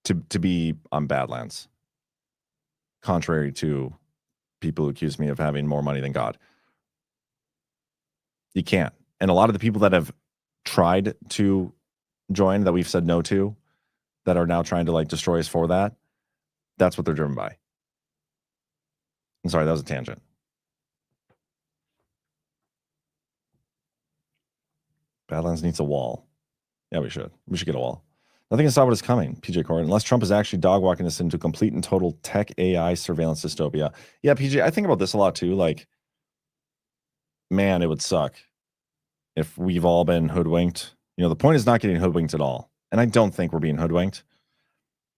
B: to be on Badlands. Contrary to people who accuse me of having more money than God. You can't. And a lot of the people that have tried to join that we've said no to, that are now trying to like destroy us for that, that's what they're driven by. I'm sorry, that was a tangent. Badlands needs a wall. Yeah, we should. We should get a wall. Nothing can stop what is coming, PJ Corbin, unless Trump is actually dog walking us into complete and total tech AI surveillance dystopia. Yeah, PJ, I think about this a lot too. Like, man, it would suck if we've all been hoodwinked. You know, the point is not getting hoodwinked at all. And I don't think we're being hoodwinked.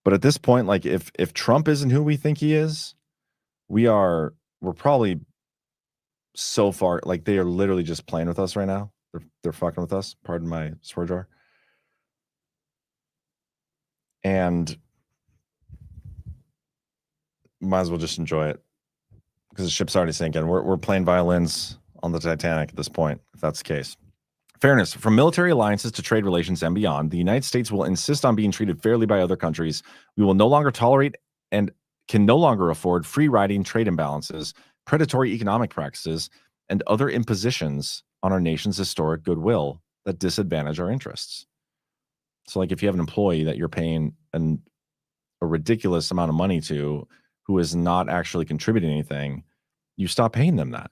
B: But at this point, like if Trump isn't who we think he is, we're probably so far, like they are literally just playing with us right now. They're fucking with us. Pardon my swear jar. And might as well just enjoy it because the ship's already sinking. We're playing violins on the Titanic at this point, if that's the case. Fairness. From military alliances to trade relations and beyond, the United States will insist on being treated fairly by other countries. We will no longer tolerate and can no longer afford free-riding trade imbalances, predatory economic practices, and other impositions on our nation's historic goodwill that disadvantage our interests. So, like, if you have an employee that you're paying a ridiculous amount of money to who is not actually contributing anything, you stop paying them that.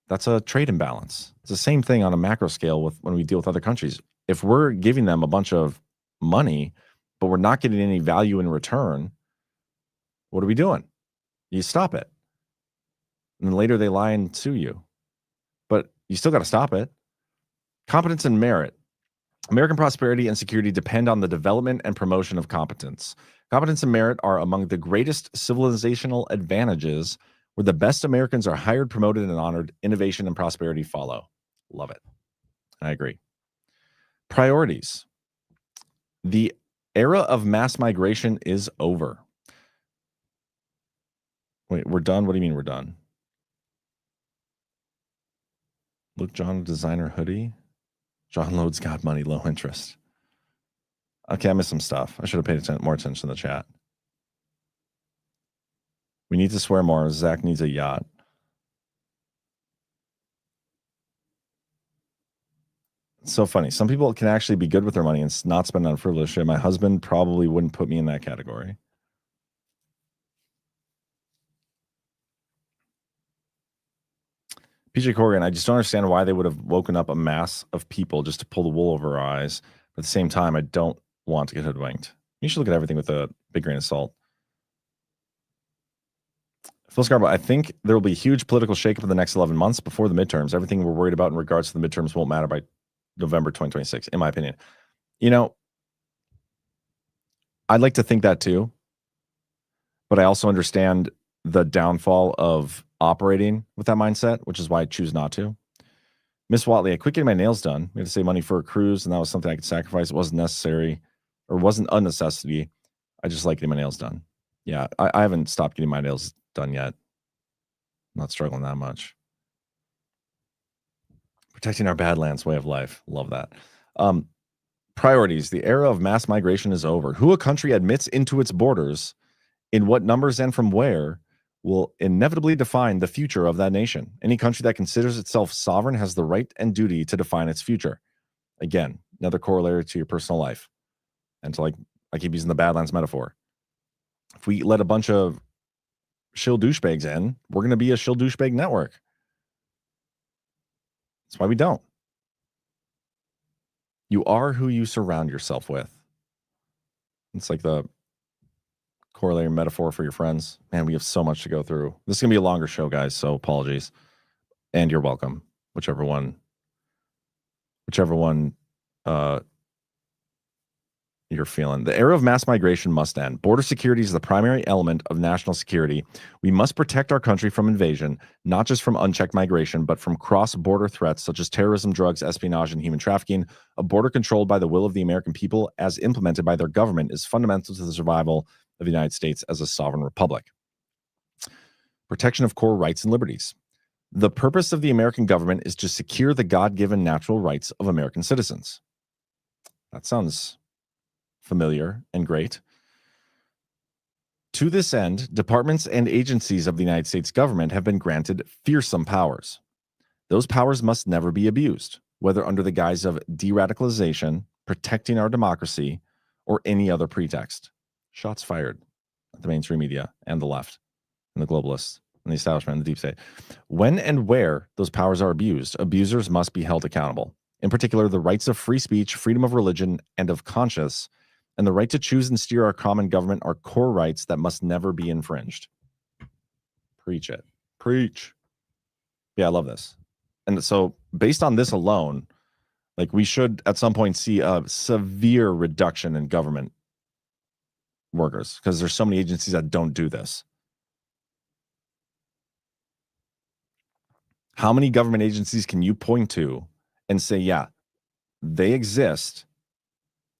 B: That's a trade imbalance. It's the same thing on a macro scale with when we deal with other countries. If we're giving them a bunch of money, but we're not getting any value in return, what are we doing? You stop it. And then later they lie and sue you. But you still got to stop it. Competence and merit. American prosperity and security depend on the development and promotion of competence. Competence and merit are among the greatest civilizational advantages. Where the best Americans are hired, promoted, and honored, innovation and prosperity follow. Love it. I agree. Priorities. The era of mass migration is over. Wait, we're done? What do you mean we're done? Look, John, designer hoodie. John Load's got money, low interest. Okay, I missed some stuff. I should have paid more attention to the chat. We need to swear more. Zach needs a yacht. It's so funny. Some people can actually be good with their money and not spend on frivolous shit. My husband probably wouldn't put me in that category. PJ Corrigan, I just don't understand why they would have woken up a mass of people just to pull the wool over our eyes. But at the same time, I don't want to get hoodwinked. You should look at everything with a big grain of salt. Phil Scarborough, I think there will be a huge political shakeup in the next 11 months before the midterms. Everything we're worried about in regards to the midterms won't matter by November 2026, in my opinion. You know, I'd like to think that too, but I also understand the downfall of operating with that mindset, which is why I choose not to. Miss Watley, I quit getting my nails done. We had to save money for a cruise, and that was something I could sacrifice. It wasn't necessary. or wasn't a necessity. I just like getting my nails done. Yeah, I haven't stopped getting my nails done yet. I'm not struggling that much. Protecting our Badlands way of life. Love that. Priorities. The era of mass migration is over. Who a country admits into its borders, in what numbers and from where, will inevitably define the future of that nation. Any country that considers itself sovereign has the right and duty to define its future. Again, another corollary to your personal life. And to, like, I keep using the Badlands metaphor. If we let a bunch of shill douchebags in, we're going to be a shill douchebag network. That's why we don't. You are who you surround yourself with. It's like the corollary metaphor for your friends. Man, we have so much to go through. This is going to be a longer show, guys, so apologies. And you're welcome. Whichever one you're feeling. The era of mass migration must end. Border security is the primary element of national security. We must protect our country from invasion, not just from unchecked migration, but from cross-border threats such as terrorism, drugs, espionage, and human trafficking. A border controlled by the will of the American people, as implemented by their government, is fundamental to the survival of the United States as a sovereign republic. Protection of core rights and liberties. The purpose of the American government is to secure the God-given natural rights of American citizens. That sounds familiar and great. To this end, departments and agencies of the United States government have been granted fearsome powers. Those powers must never be abused, whether under the guise of de-radicalization, protecting our democracy, or any other pretext. Shots fired at the mainstream media and the left and the globalists and the establishment and the deep state. When and where those powers are abused, abusers must be held accountable. In particular, the rights of free speech, freedom of religion, and of conscience, and the right to choose and steer our common government are core rights that must never be infringed. Preach it. Preach. Yeah, I love this. And so based on this alone, like, we should at some point see a severe reduction in government workers because there's so many agencies that don't do this. How many government agencies can you point to and say, yeah, they exist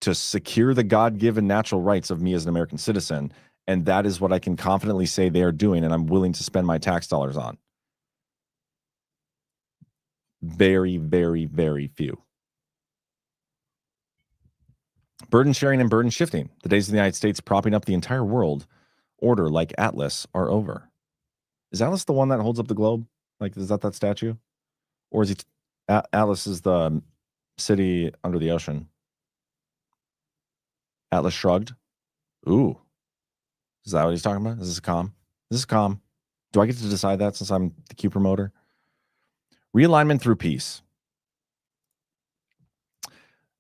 B: to secure the God-given natural rights of me as an American citizen, and that is what I can confidently say they are doing, and I'm willing to spend my tax dollars on? Very, very, very few. Burden sharing and burden shifting. The days of the United States propping up the entire world order like Atlas are over. Is Atlas the one that holds up the globe? Like, is that statue? Or is he Atlas is the city under the ocean? Atlas shrugged. Ooh. Is that what he's talking about? Is this a calm? This is calm. Do I get to decide that since I'm the Q promoter? Realignment through peace.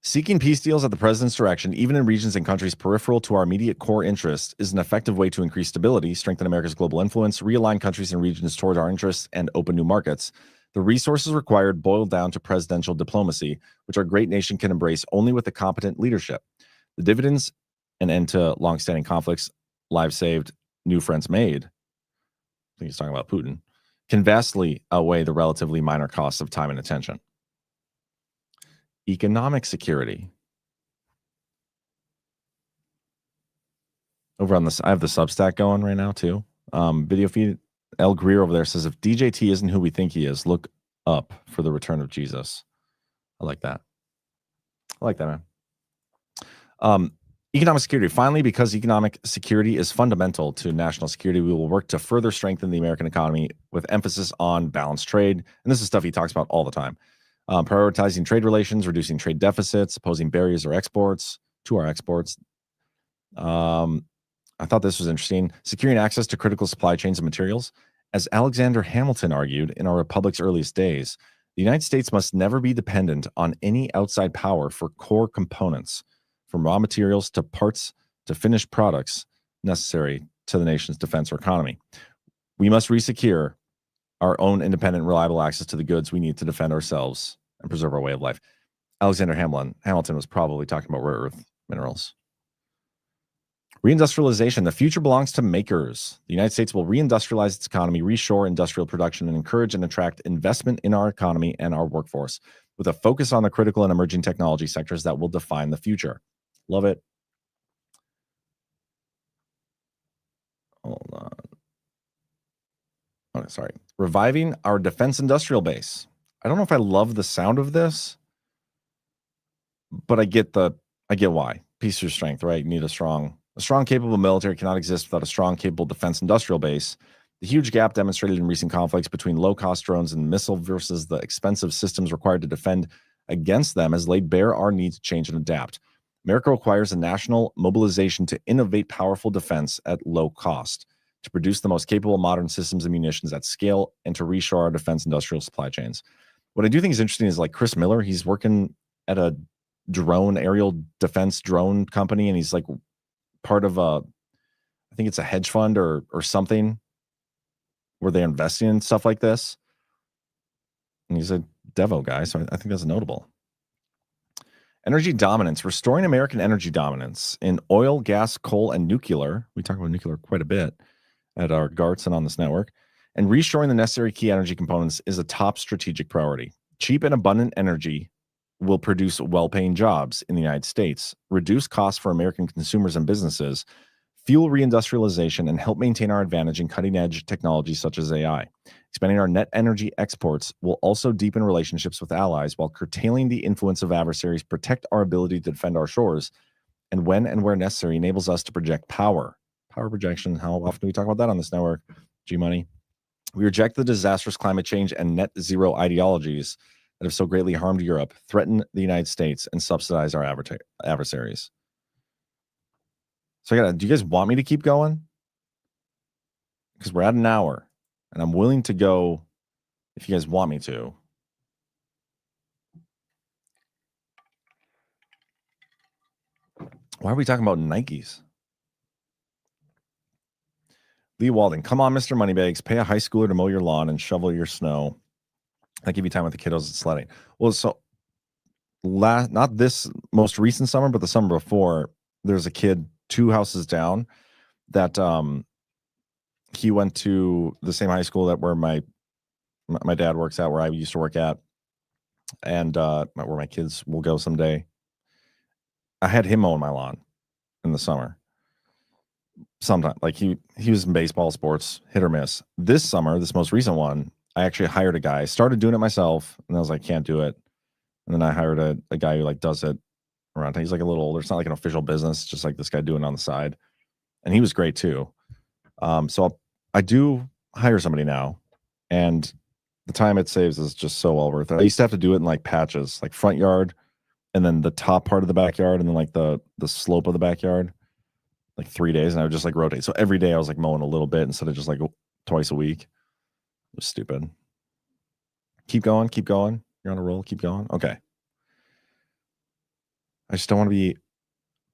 B: Seeking peace deals at the president's direction, even in regions and countries peripheral to our immediate core interests, is an effective way to increase stability, strengthen America's global influence, realign countries and regions toward our interests, and open new markets. The resources required boil down to presidential diplomacy, which our great nation can embrace only with a competent leadership. The dividends, an end to longstanding conflicts, lives saved, new friends made, I think he's talking about Putin, can vastly outweigh the relatively minor costs of time and attention. Economic security. Over on this, I have the Substack going right now too. Video feed. El Greer over there says, if DJT isn't who we think he is, look up for the return of Jesus. I like that. I like that, man. Economic security. Finally, because economic security is fundamental to national security, we will work to further strengthen the American economy with emphasis on balanced trade. And this is stuff he talks about all the time. Prioritizing trade relations, reducing trade deficits, opposing barriers or exports to our exports. I thought this was interesting. Securing access to critical supply chains and materials. As Alexander Hamilton argued in our republic's earliest days, the United States must never be dependent on any outside power for core components, from raw materials to parts to finished products necessary to the nation's defense or economy. We must resecure our own independent, reliable access to the goods we need to defend ourselves and preserve our way of life. Alexander Hamilton was probably talking about rare earth minerals. Reindustrialization. The future belongs to makers. The United States will reindustrialize its economy, reshore industrial production, and encourage and attract investment in our economy and our workforce, with a focus on the critical and emerging technology sectors that will define the future. Love it. Reviving our defense industrial base. I don't know if I love the sound of this, but I get why. Peace through strength, right? You need a strong, capable military cannot exist without a strong, capable defense industrial base. The huge gap demonstrated in recent conflicts between low-cost drones and missile versus the expensive systems required to defend against them has laid bare our need to change and adapt. America requires a national mobilization to innovate powerful defense at low cost, to produce the most capable modern systems and munitions at scale, and to reshore our defense industrial supply chains. What I do think is interesting is like Chris Miller, he's working at a aerial defense drone company, and he's like part of I think it's a hedge fund or something where they're investing in stuff like this. And he's a Devo guy, so I think that's notable. Energy dominance, restoring American energy dominance in oil, gas, coal, and nuclear. We talk about nuclear quite a bit at our GARTs and on this network. And reshoring the necessary key energy components is a top strategic priority. Cheap and abundant energy will produce well-paying jobs in the United States, reduce costs for American consumers and businesses, fuel reindustrialization, and help maintain our advantage in cutting-edge technologies such as AI. Expanding our net energy exports will also deepen relationships with allies while curtailing the influence of adversaries, protect our ability to defend our shores, and when and where necessary, enables us to project power. Power projection, how often do we talk about that on this network? G-Money. We reject the disastrous climate change and net zero ideologies that have so greatly harmed Europe, threaten the United States, and subsidize our adversaries. So do you guys want me to keep going? Because we're at an hour, and I'm willing to go if you guys want me to. Why are we talking about Nikes? Lee Walden, come on, Mr. Moneybags, pay a high schooler to mow your lawn and shovel your snow. I give you time with the kiddos and sledding. Well, so not this most recent summer, but the summer before, there's a kid 2 houses down that he went to the same high school that where my dad works at, where I used to work at, and where my kids will go someday. I had him mowing my lawn in the summer. Sometimes, like he was in baseball, sports, hit or miss. This summer, this most recent one, I actually hired a guy. Started doing it myself, and I was like, can't do it. And then I hired a guy who like does it around. He's like a little older. It's not like an official business, just like this guy doing it on the side. And he was great too. So I do hire somebody now, and the time it saves is just so well worth it. I used to have to do it in like patches, like front yard, and then the top part of the backyard, and then like the slope of the backyard, like 3 days, and I would just like rotate. So every day I was like mowing a little bit instead of just like twice a week. It was stupid. Keep going. You're on a roll. Keep going. Okay. I just don't want to be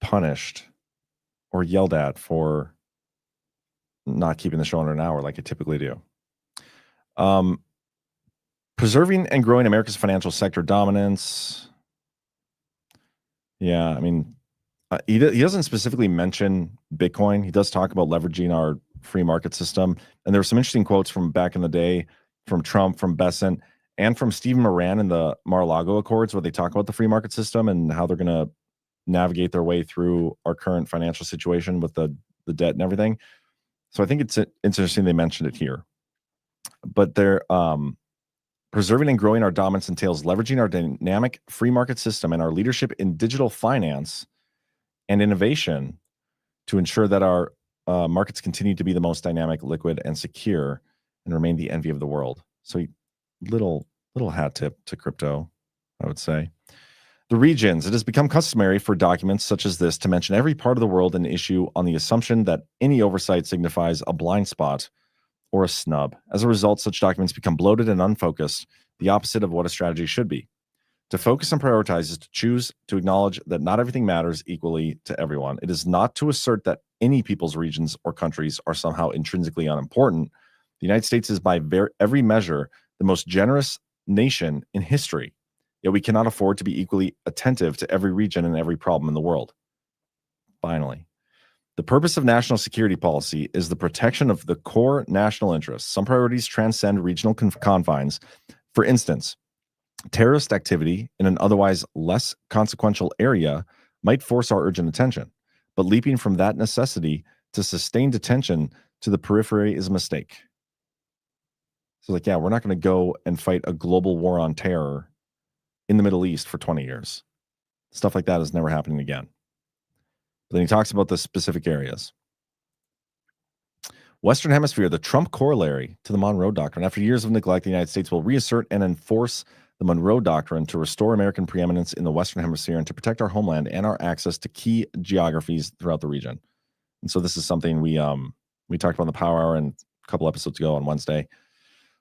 B: punished or yelled at for not keeping the show under an hour like I typically do. Preserving and growing America's financial sector dominance. Yeah, I mean, he doesn't specifically mention Bitcoin. He does talk about leveraging our free market system. And there were some interesting quotes from back in the day from Trump, from Bessent, and from Stephen Moran in the Mar-a-Lago Accords, where they talk about the free market system and how they're going to navigate their way through our current financial situation with the debt and everything. So I think it's interesting they mentioned it here. But they're preserving and growing our dominance entails leveraging our dynamic free market system and our leadership in digital finance and innovation to ensure that our markets continue to be the most dynamic, liquid, and secure, and remain the envy of the world. So little hat tip to crypto, I would say. The regions. It has become customary for documents such as this to mention every part of the world and issue on the assumption that any oversight signifies a blind spot or a snub. As a result, such documents become bloated and unfocused, the opposite of what a strategy should be. To focus and prioritize is to choose to acknowledge that not everything matters equally to everyone. It is not to assert that any people's regions or countries are somehow intrinsically unimportant. The United States is by every measure the most generous nation in history, yet we cannot afford to be equally attentive to every region and every problem in the world. Finally, the purpose of national security policy is the protection of the core national interests. Some priorities transcend regional confines. For instance, terrorist activity in an otherwise less consequential area might force our urgent attention, but leaping from that necessity to sustained attention to the periphery is a mistake. So like, yeah, we're not going to go and fight a global war on terror in the Middle East for 20 years. Stuff like that is never happening again. But then he talks about the specific areas. Western Hemisphere, the Trump corollary to the Monroe Doctrine. After years of neglect, the United States will reassert and enforce the Monroe Doctrine to restore American preeminence in the Western Hemisphere and to protect our homeland and our access to key geographies throughout the region. And so this is something we talked about in the Power Hour and a couple episodes ago on Wednesday.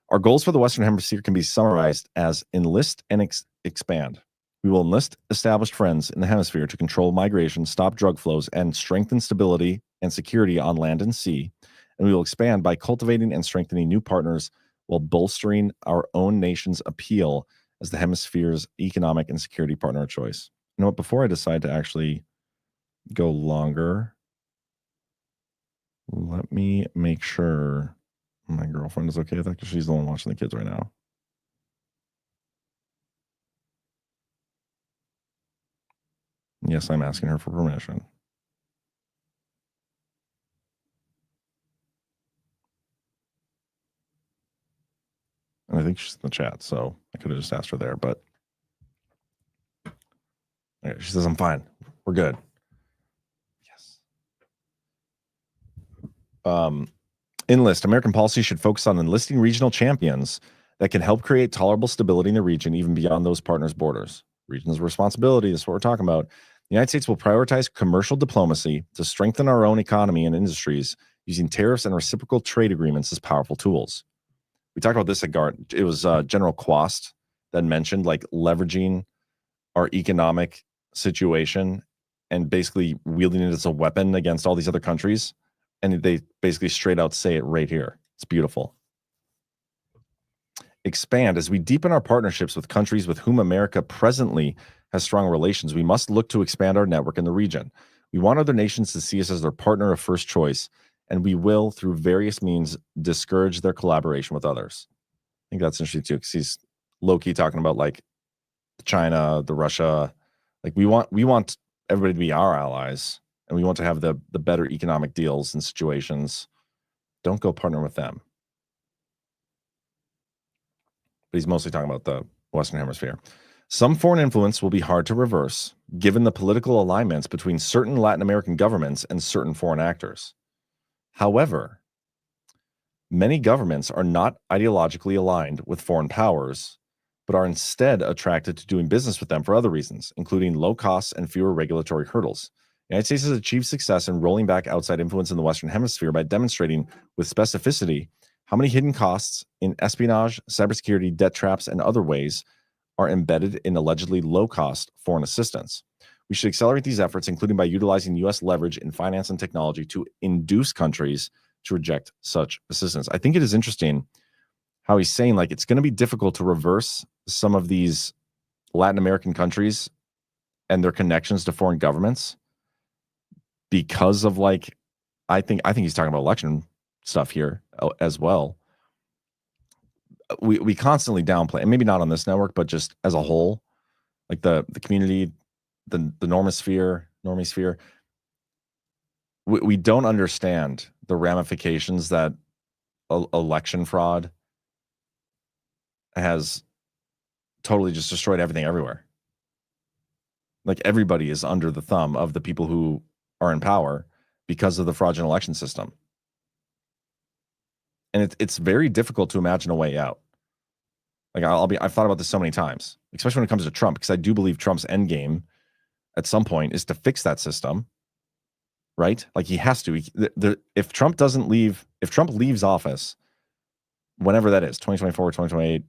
B: Our goals for the Western Hemisphere can be summarized as enlist and expand. We will enlist established friends in the hemisphere to control migration, stop drug flows, and strengthen stability and security on land and sea. And we will expand by cultivating and strengthening new partners while bolstering our own nation's appeal as the hemisphere's economic and security partner of choice. You know what? Before I decide to actually go longer, let me make sure my girlfriend is okay with that because she's the one watching the kids right now. Yes, I'm asking her for permission. And I think she's in the chat, so I could have just asked her there, but okay, she says, I'm fine. We're good. Yes. Enlist. American policy should focus on enlisting regional champions that can help create tolerable stability in the region, even beyond those partners' borders. Region's responsibility, this is what we're talking about. The United States will prioritize commercial diplomacy to strengthen our own economy and industries using tariffs and reciprocal trade agreements as powerful tools. We talked about this at GART. It was General Quast that mentioned like leveraging our economic situation and basically wielding it as a weapon against all these other countries. And they basically straight out say it right here. It's beautiful. Expand. As we deepen our partnerships with countries with whom America presently has strong relations, we must look to expand our network in the region. We want other nations to see us as their partner of first choice, and we will, through various means, discourage their collaboration with others. I think that's interesting too, because he's low-key talking about like China, the Russia. Like we want everybody to be our allies, and we want to have the better economic deals and situations. Don't go partner with them. But he's mostly talking about the Western Hemisphere. Some foreign influence will be hard to reverse, given the political alignments between certain Latin American governments and certain foreign actors. However, many governments are not ideologically aligned with foreign powers, but are instead attracted to doing business with them for other reasons, including low costs and fewer regulatory hurdles. The United States has achieved success in rolling back outside influence in the Western Hemisphere by demonstrating with specificity how many hidden costs in espionage, cybersecurity, debt traps, and other ways are embedded in allegedly low-cost foreign assistance. We should accelerate these efforts, including by utilizing U.S. leverage in finance and technology to induce countries to reject such assistance. I think it is interesting how he's saying like it's going to be difficult to reverse some of these Latin American countries and their connections to foreign governments because of like I think he's talking about election stuff here as well. We constantly downplay, and maybe not on this network, but just as a whole, like the community, the normosphere. We don't understand the ramifications that election fraud has totally just destroyed everything everywhere. Like everybody is under the thumb of the people who are in power because of the fraudulent election system. And it's very difficult to imagine a way out. Like I've thought about this so many times, especially when it comes to Trump, because I do believe Trump's end game at some point is to fix that system, right? Like he has to. If Trump leaves office, whenever that is, 2024, 2028,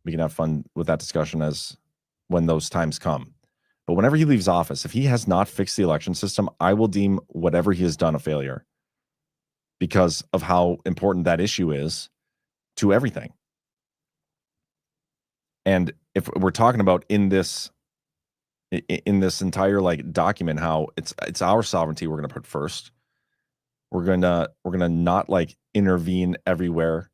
B: we can have fun with that discussion as when those times come. But whenever he leaves office, if he has not fixed the election system, I will deem whatever he has done a failure because of how important that issue is to everything. And if we're talking about in this entire like document, how it's our sovereignty we're going to put first. We're gonna not like intervene everywhere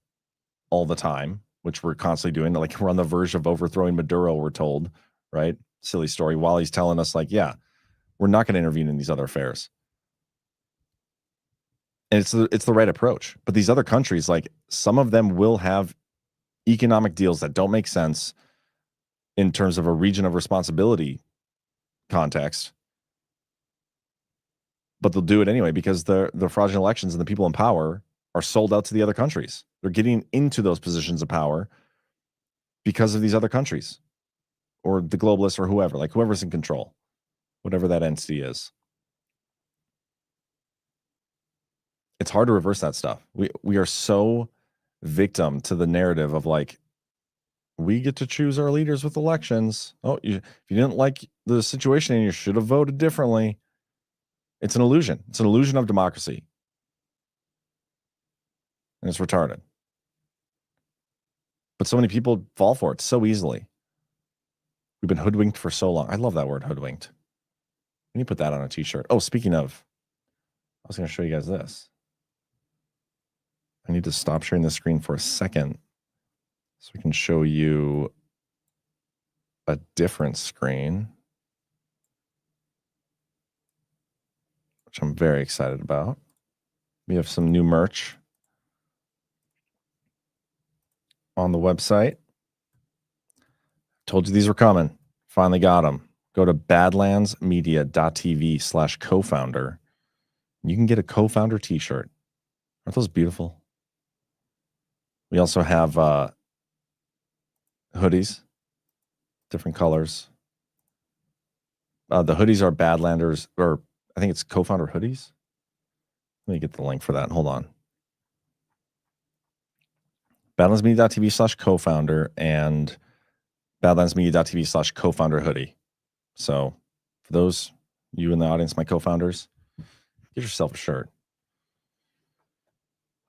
B: all the time, which we're constantly doing. Like we're on the verge of overthrowing Maduro, we're told, right? Silly story. While he's telling us like, yeah, we're not going to intervene in these other affairs. And it's the right approach. But these other countries, like some of them will have economic deals that don't make sense in terms of a region of responsibility context, but they'll do it anyway because the fraudulent elections and the people in power are sold out to the other countries. They're getting into those positions of power because of these other countries or the globalists or whoever, like whoever's in control, whatever that entity is. It's hard to reverse that stuff. We are so victim to the narrative of like, we get to choose our leaders with elections. Oh, if you didn't like the situation, you should have voted differently. It's an illusion. It's an illusion of democracy. And it's retarded. But so many people fall for it so easily. We've been hoodwinked for so long. I love that word, hoodwinked. Can you put that on a t-shirt? Oh, speaking of, I was going to show you guys this. I need to stop sharing the screen for a second so we can show you a different screen, which I'm very excited about. We have some new merch on the website. Told you these were coming. Finally got them. Go to badlandsmedia.tv/co-founder. You can get a co-founder t-shirt. Aren't those beautiful? We also have hoodies, different colors. The hoodies are Badlanders, or I think it's co-founder hoodies. Let me get the link for that. Hold on. Badlandsmedia.tv/co-founder and badlandsmedia.tv/co-founder hoodie. So for those, you in the audience, my co-founders, get yourself a shirt.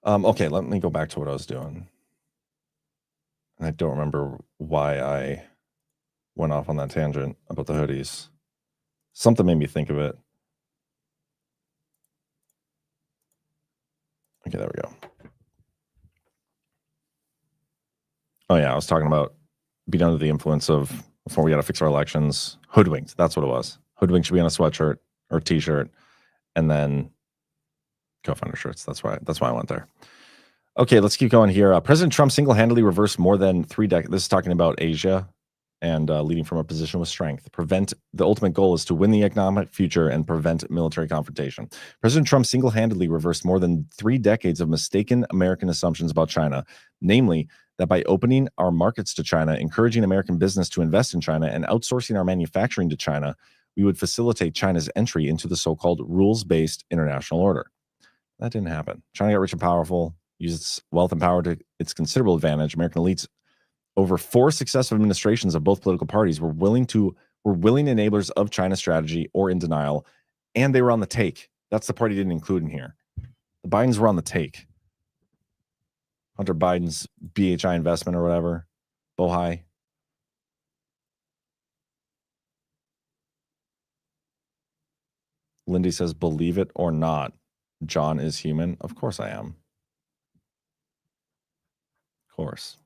B: Okay, let me go back to what I was doing. I don't remember why I went off on that tangent about the hoodies. Something made me think of it. Okay, there we go. Oh yeah, I was talking about being under the influence of before we got to fix our elections. Hoodwinked, that's what it was. Hoodwinked should be on a sweatshirt or t-shirt, and then co-founder shirts. That's why I went there. Okay, let's keep going here. President Trump single-handedly reversed more than 3 decades. This is talking about Asia and leading from a position with strength. The ultimate goal is to win the economic future and prevent military confrontation. President Trump single-handedly reversed more than 3 decades of mistaken American assumptions about China, namely that by opening our markets to China, encouraging American business to invest in China, and outsourcing our manufacturing to China, we would facilitate China's entry into the so-called rules-based international order. That didn't happen. China got rich and powerful, used its wealth and power to its considerable advantage. American elites over 4 successive administrations of both political parties were willing enablers of China's strategy or in denial, and they were on the take. That's the part he didn't include in here. The Bidens were on the take. Hunter Biden's BHI investment or whatever, Bohai. Lindy says, believe it or not, John is human. Of course I am. Of course.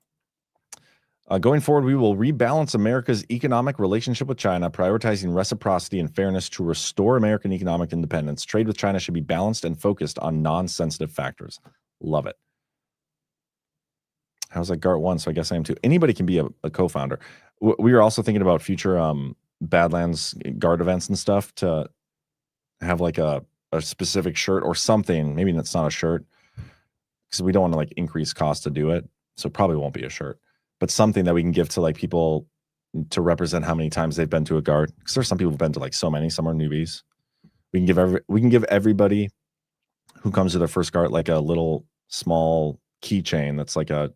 B: Going forward, we will rebalance America's economic relationship with China, prioritizing reciprocity and fairness to restore American economic independence. Trade with China should be balanced and focused on non-sensitive factors. Love it. I was like GART 1, so I guess I am too. Anybody can be a co-founder. We were also thinking about future Badlands GART events and stuff to have like a specific shirt or something. Maybe it's not a shirt because we don't want to like increase cost to do it. So it probably won't be a shirt, but something that we can give to like people to represent how many times they've been to a GART. Because there's some people who've been to like so many, some are newbies. We can give everybody who comes to their first GART like a little small keychain that's like a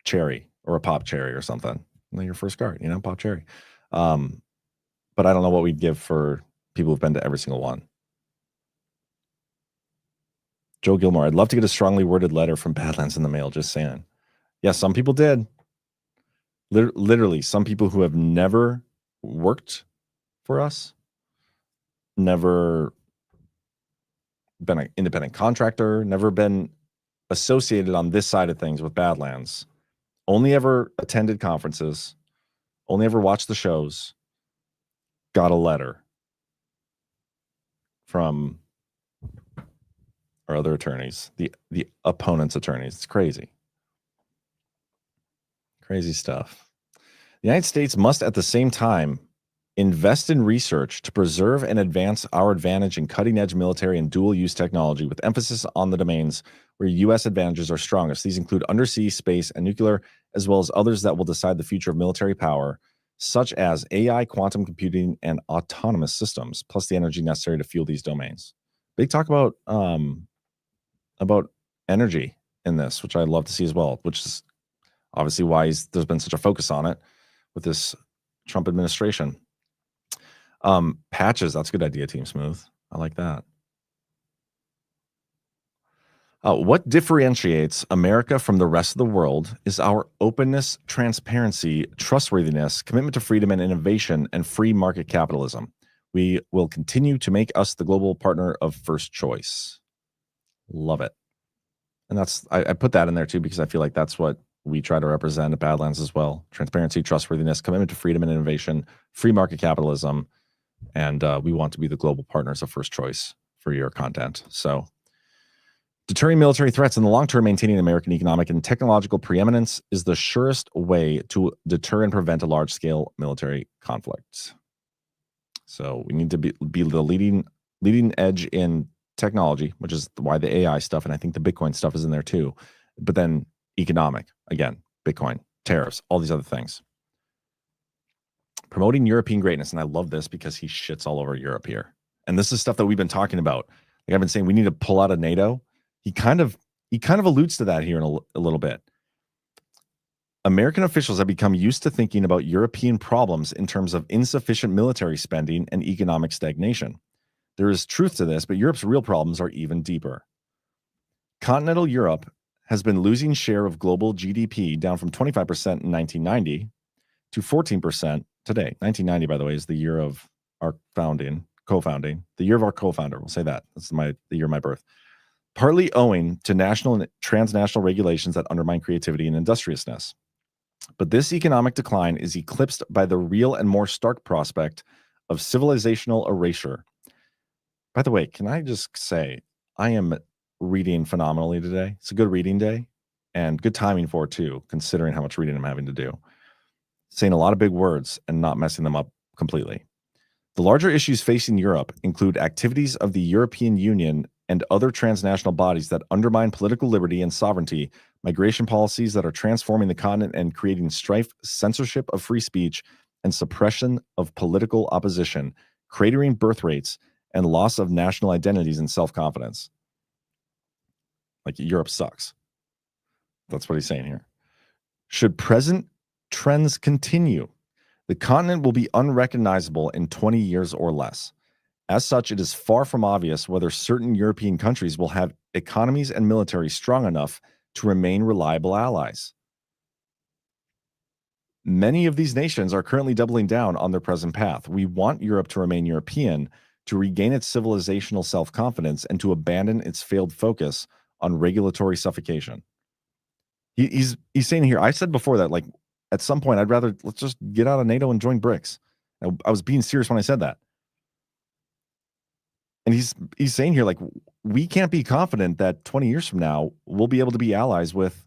B: cherry or a pop cherry or something. Like your first GART, pop cherry. But I don't know what we'd give for people who've been to every single one. Joe Gilmore, I'd love to get a strongly worded letter from Badlands in the mail, just saying. Yeah, some people did. Literally, some people who have never worked for us, never been an independent contractor, never been associated on this side of things with Badlands, only ever attended conferences, only ever watched the shows, got a letter from our other attorneys, the opponent's attorneys. It's crazy. Crazy stuff. The United States must at the same time invest in research to preserve and advance our advantage in cutting-edge military and dual-use technology with emphasis on the domains where U.S. advantages are strongest. These include undersea, space, and nuclear, as well as others that will decide the future of military power, such as AI, quantum computing, and autonomous systems, plus the energy necessary to fuel these domains. Big talk about energy in this, which I'd love to see as well, which is obviously why there's been such a focus on it with this Trump administration. Patches, that's a good idea, Team Smooth. I like that. What differentiates America from the rest of the world is our openness, transparency, trustworthiness, commitment to freedom and innovation, and free market capitalism. We will continue to make us the global partner of first choice. Love it. And that's I put that in there too because I feel like that's what we try to represent at Badlands as well. Transparency, trustworthiness, commitment to freedom and innovation, free market capitalism, and we want to be the global partners of first choice for your content. So deterring military threats in the long term, maintaining American economic and technological preeminence is the surest way to deter and prevent a large-scale military conflict. So we need to be the leading edge in technology, which is why the AI stuff, and I think the Bitcoin stuff is in there too. But then economic, again, Bitcoin, tariffs, all these other things. Promoting European greatness, and I love this because he shits all over Europe here. And this is stuff that we've been talking about. Like I've been saying, we need to pull out of NATO. He kind of alludes to that here in a little bit. American officials have become used to thinking about European problems in terms of insufficient military spending and economic stagnation. There is truth to this, but Europe's real problems are even deeper. Continental Europe has been losing share of global GDP down from 25% in 1990 to 14% today. 1990, by the way, is the year of our co-founding, the year of our co-founder. We'll say that. That's the year of my birth. Partly owing to national and transnational regulations that undermine creativity and industriousness. But this economic decline is eclipsed by the real and more stark prospect of civilizational erasure. By the way, can I just say, I am reading phenomenally today. It's a good reading day and good timing for it too, considering how much reading I'm having to do. Saying a lot of big words and not messing them up completely. The larger issues facing Europe include activities of the European Union and other transnational bodies that undermine political liberty and sovereignty, migration policies that are transforming the continent and creating strife, censorship of free speech, and suppression of political opposition, cratering birth rates, and loss of national identities and self-confidence. Like Europe sucks. That's what he's saying here. Should present trends continue, the continent will be unrecognizable in 20 years or less. As such, it is far from obvious whether certain European countries will have economies and military strong enough to remain reliable allies. Many of these nations are currently doubling down on their present path. We want Europe to remain European, to regain its civilizational self-confidence, and to abandon its failed focus on regulatory suffocation. He's saying here, I said before that, like, at some point, let's just get out of NATO and join BRICS. I was being serious when I said that. And he's saying here, like, we can't be confident that 20 years from now, we'll be able to be allies with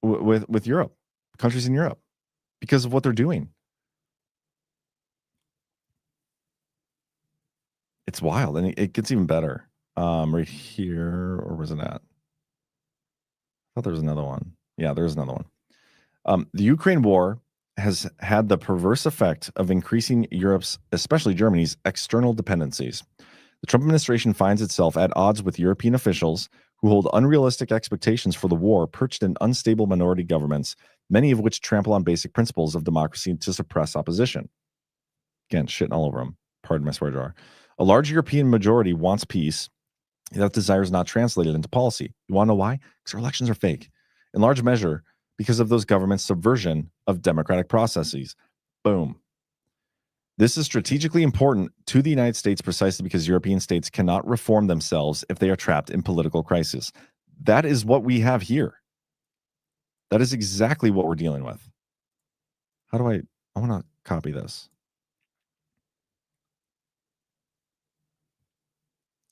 B: Europe, countries in Europe, because of what they're doing. It's wild, and it gets even better. Right here, or was it at? I thought there was another one. Yeah, there's another one. The Ukraine war has had the perverse effect of increasing Europe's, especially Germany's, external dependencies. The Trump administration finds itself at odds with European officials who hold unrealistic expectations for the war, perched in unstable minority governments, many of which trample on basic principles of democracy to suppress opposition. Again, shitting all over them. Pardon my swear jar. A large European majority wants peace. That desire is not translated into policy. You want to know why? Because our elections are fake. In large measure, because of those governments' subversion of democratic processes. Boom. This is strategically important to the United States precisely because European states cannot reform themselves if they are trapped in political crisis. That is what we have here. That is exactly what we're dealing with. How do I want to copy this.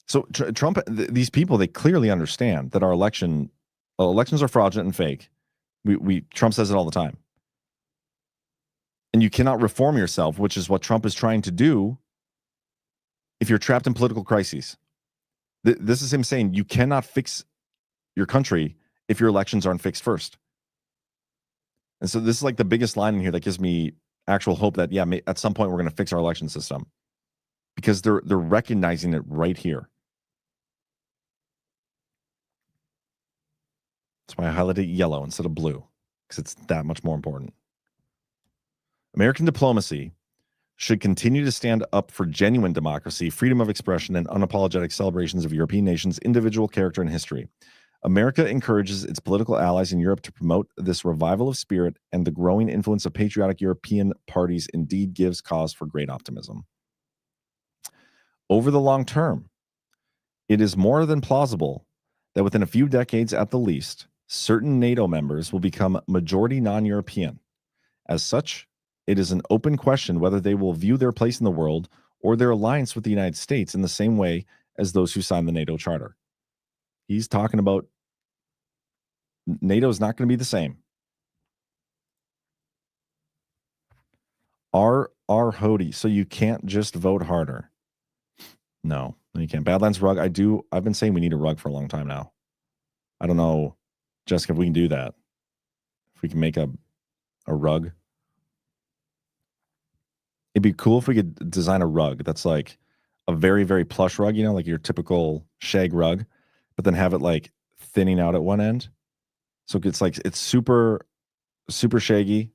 B: So Trump, these people, they clearly understand that our elections are fraudulent and fake. Trump says it all the time. And you cannot reform yourself, which is what Trump is trying to do, if you're trapped in political crises. This is him saying you cannot fix your country if your elections aren't fixed first. And so this is like the biggest line in here that gives me actual hope that, yeah, at some point we're going to fix our election system, because they're recognizing it right here. That's why I highlighted yellow instead of blue, because it's that much more important. American diplomacy should continue to stand up for genuine democracy, freedom of expression, and unapologetic celebrations of European nations' individual character and history. America encourages its political allies in Europe to promote this revival of spirit, and the growing influence of patriotic European parties indeed gives cause for great optimism. Over the long term, it is more than plausible that within a few decades at the least, certain NATO members will become majority non-European. As such, it is an open question whether they will view their place in the world or their alliance with the United States in the same way as those who signed the NATO Charter. He's talking about NATO is not going to be the same. Hody. So you can't just vote harder. No, you can't. Badlands rug. I've been saying we need a rug for a long time now. I don't know, Jessica, if we can do that. If we can make a rug. It'd be cool if we could design a rug that's like a very, very plush rug, you know, like your typical shag rug, but then have it like thinning out at one end. So it's super, super shaggy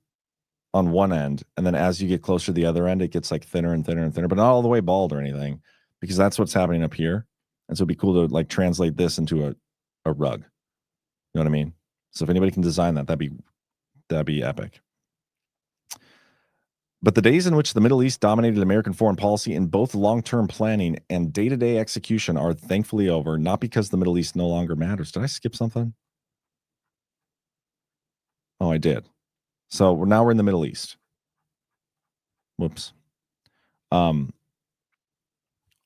B: on one end. And then as you get closer to the other end, it gets like thinner and thinner and thinner, but not all the way bald or anything, because that's what's happening up here. And so it'd be cool to like translate this into a rug. You know what I mean? So if anybody can design that, that'd be epic. But the days in which the Middle East dominated American foreign policy in both long-term planning and day-to-day execution are thankfully over, not because the Middle East no longer matters. Did I skip something? Oh, I did. So now we're in the Middle East. Whoops. Oh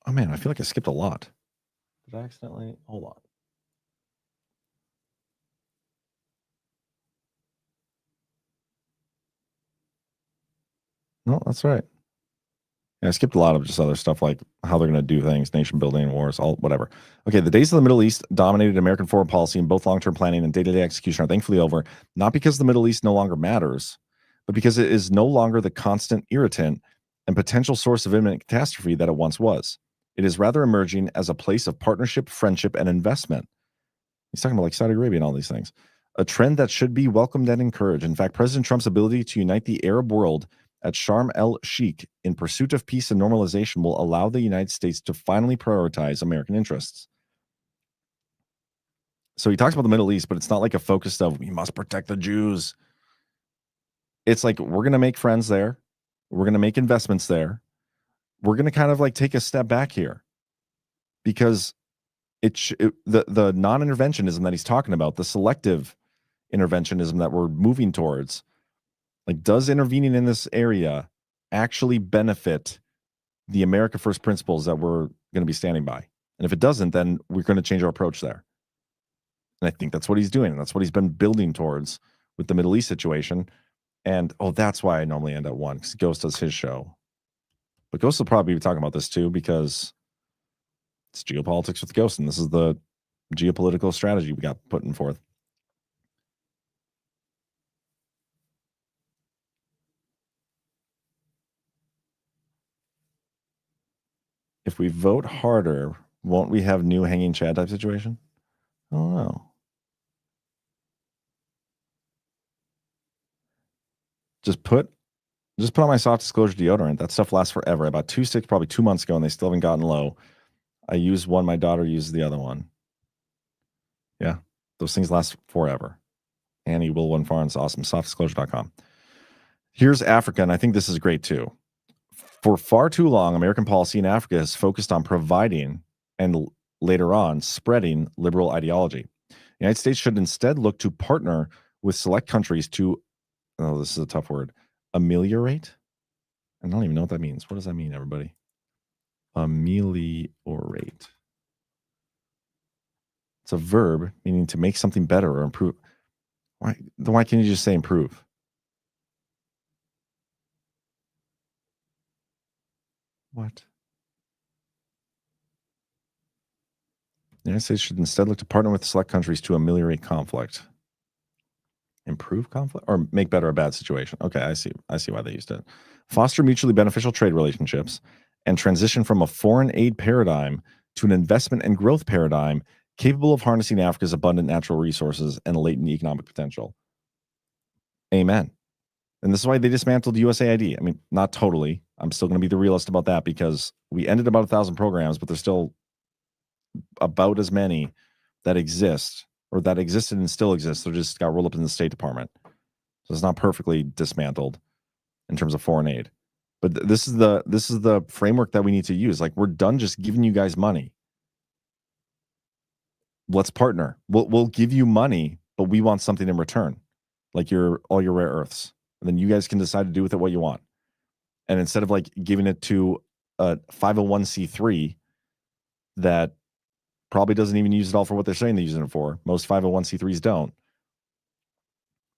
B: man, I feel like I skipped a lot. Did I accidentally? Hold on. No, that's right. Yeah, I skipped a lot of just other stuff like how they're going to do things, nation building, wars, all whatever. Okay, the days of the Middle East dominated American foreign policy in both long-term planning and day-to-day execution are thankfully over, not because the Middle East no longer matters, but because it is no longer the constant irritant and potential source of imminent catastrophe that it once was. It is rather emerging as a place of partnership, friendship, and investment. He's talking about like Saudi Arabia and all these things. A trend that should be welcomed and encouraged. In fact, President Trump's ability to unite the Arab world at Sharm el-Sheikh in pursuit of peace and normalization will allow the United States to finally prioritize American interests. So he talks about the Middle East, but it's not like a focus of we must protect the Jews. It's like we're going to make friends there. We're going to make investments there. We're going to kind of like take a step back here, because the non-interventionism that he's talking about, the selective interventionism that we're moving towards, like, does intervening in this area actually benefit the America First principles that we're going to be standing by? And if it doesn't, then we're going to change our approach there. And I think that's what he's doing. And that's what he's been building towards with the Middle East situation. And, that's why I normally end at 1, because Ghost does his show. But Ghost will probably be talking about this too, because it's geopolitics with Ghost. And this is the geopolitical strategy we got putting forth. If we vote harder, won't we have new hanging Chad type situation? I don't know. Just put on my soft disclosure deodorant. That stuff lasts forever. I bought 2 sticks probably 2 months ago, and they still haven't gotten low. I use one. My daughter uses the other one. Yeah, those things last forever. Annie Wilwin Farns, awesome. Softdisclosure.com. Here's Africa, and I think this is great too. For far too long, American policy in Africa has focused on providing and later on spreading liberal ideology. The United States should instead look to partner with select countries to, this is a tough word, ameliorate? I don't even know what that means. What does that mean, everybody? Ameliorate. It's a verb meaning to make something better or improve. Why can't you just say improve? What? The United States should instead look to partner with select countries to ameliorate conflict. Improve conflict or make better a bad situation. Okay, I see why they used it. Foster mutually beneficial trade relationships and transition from a foreign aid paradigm to an investment and growth paradigm capable of harnessing Africa's abundant natural resources and latent economic potential. Amen. And this is why they dismantled USAID. I mean, not totally. I'm still going to be the realist about that because we ended about 1,000 programs, but there's still about as many that exist or that existed and still exist. They just got rolled up in the State Department. So it's not perfectly dismantled in terms of foreign aid. But this is the framework that we need to use. Like, we're done just giving you guys money. Let's partner. We'll give you money, but we want something in return, like all your rare earths. And then you guys can decide to do with it what you want. And instead of like giving it to a 501c3 that probably doesn't even use it all for what they're saying they're using it for. Most 501c3s don't.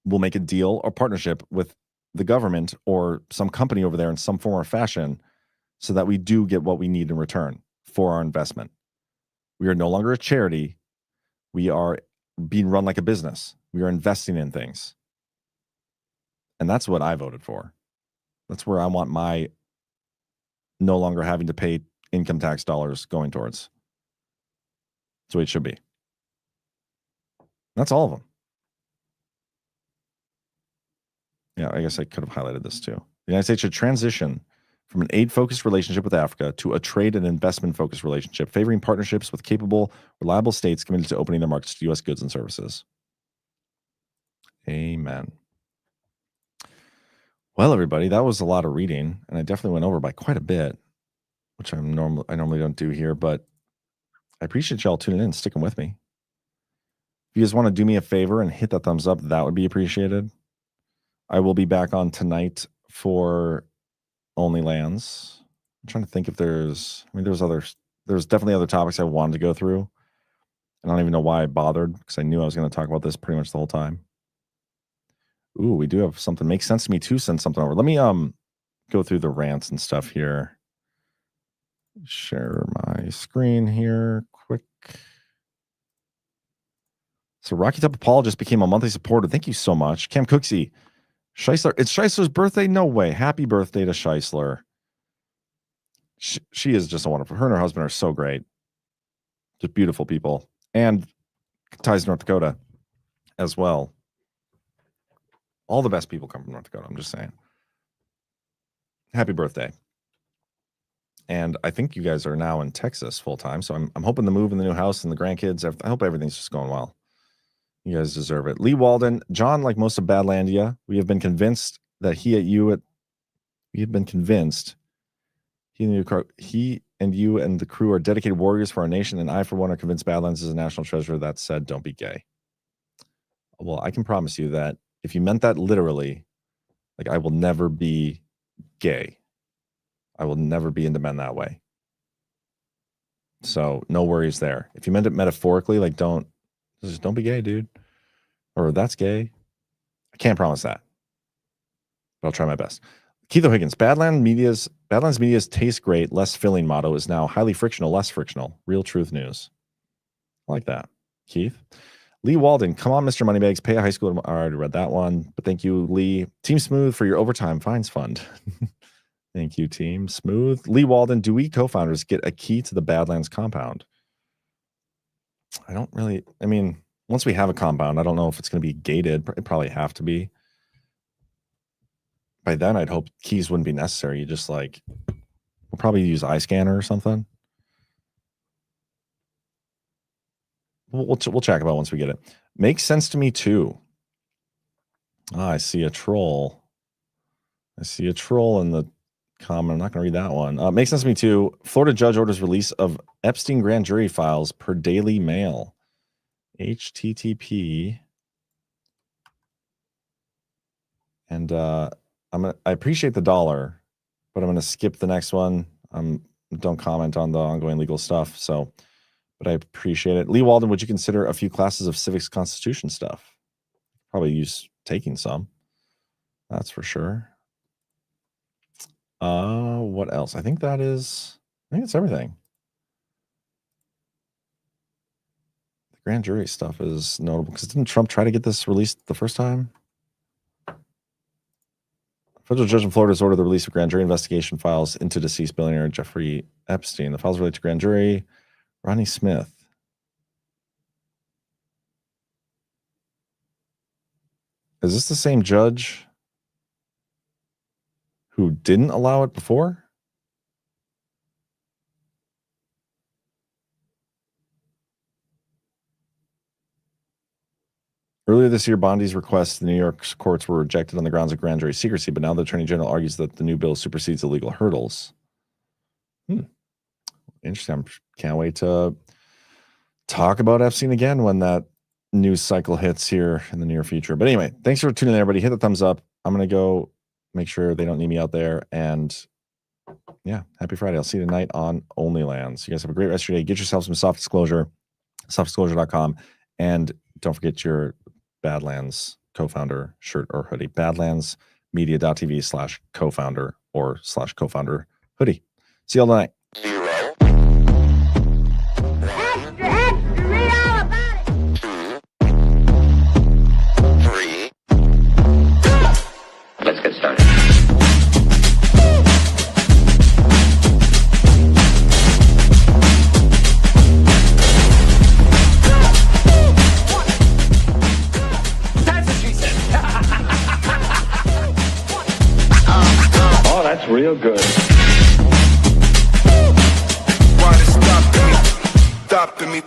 B: We'll make a deal or partnership with the government or some company over there in some form or fashion so that we do get what we need in return for our investment. We are no longer a charity. We are being run like a business. We are investing in things. And that's what I voted for. That's where I want my no longer having to pay income tax dollars going towards. That's the way it should be. That's all of them. Yeah, I guess I could have highlighted this too. The United States should transition from an aid-focused relationship with Africa to a trade and investment-focused relationship, favoring partnerships with capable, reliable states committed to opening their markets to U.S. goods and services. Amen. Well, everybody, that was a lot of reading, and I definitely went over by quite a bit, which I normally don't do here, but I appreciate y'all tuning in, sticking with me. If you guys want to do me a favor and hit that thumbs up, that would be appreciated. I will be back on tonight for Only Lands. I'm trying to think if there's definitely other topics I wanted to go through. I don't even know why I bothered because I knew I was going to talk about this pretty much the whole time. Ooh, we do have something. Makes sense to me too. Send something over. Let me go through the rants and stuff here. Share my screen here quick. So Rocky Top Apologist became a monthly supporter. Thank you so much. Cam Cooksey. Scheisler. It's Scheisler's birthday? No way. Happy birthday to Scheisler. She is just a wonderful. Her and her husband are so great. Just beautiful people. And ties to North Dakota as well. All the best people come from North Dakota. I'm just saying. Happy birthday. And I think you guys are now in Texas full time. So I'm hoping the move in the new house and the grandkids, I hope everything's just going well. You guys deserve it. Lee Walden, John, like most of Badlandia, we have been convinced that he and you and the crew are dedicated warriors for our nation, and I, for one, are convinced Badlands is a national treasure. That said, don't be gay. Well, I can promise you that if you meant that literally, like, I will never be gay. I will never be into men that way. So no worries there. If you meant it metaphorically, like, don't be gay, dude. Or that's gay. I can't promise that. But I'll try my best. Keith O'Higgins, Badlands Media's taste great, less filling motto is now highly frictional, less frictional. Real truth news. I like that. Keith. Lee Walden, come on, Mr. Moneybags, pay a high school. I already read that one, but thank you, Lee. Team Smooth for your overtime fines fund. Thank you, Team Smooth. Lee Walden, do we co-founders get a key to the Badlands compound? I mean, once we have a compound, I don't know if it's going to be gated. It probably have to be. By then, I'd hope keys wouldn't be necessary. You just we'll probably use iScanner or something. We'll check about once we get it. Makes sense to me too. I see a troll. I see a troll in the comment. I'm not going to read that one. Makes sense to me too. Florida judge orders release of Epstein grand jury files per Daily Mail. HTTP. And I appreciate the $1, but I'm going to skip the next one. Don't comment on the ongoing legal stuff. But I appreciate it. Lee Walden, would you consider a few classes of civics constitution stuff? probably use taking some. That's for sure. What else? I think it's everything. The grand jury stuff is notable because didn't Trump try to get this released the first time? Federal judge in Florida has ordered the release of grand jury investigation files into deceased billionaire Jeffrey Epstein. The files relate to grand jury Ronnie Smith. Is this the same judge who didn't allow it before? Earlier this year, Bondi's requests to the New York courts were rejected on the grounds of grand jury secrecy, but now the Attorney General argues that the new bill supersedes the legal hurdles. Interesting. Can't wait to talk about Epstein again when that news cycle hits here in the near future. But anyway, thanks for tuning in, everybody. Hit the thumbs up. I'm going to go make sure they don't need me out there. And yeah, happy Friday. I'll see you tonight on OnlyLands. You guys have a great rest of your day. Get yourself some soft disclosure, softdisclosure.com. And don't forget your Badlands co-founder shirt or hoodie. Badlandsmedia.tv/co-founder or /co-founder hoodie. See you all tonight.
E: Let's get started.
A: That's what she said.
C: Oh, that's real good.
F: Why they stopping me? Stopping me.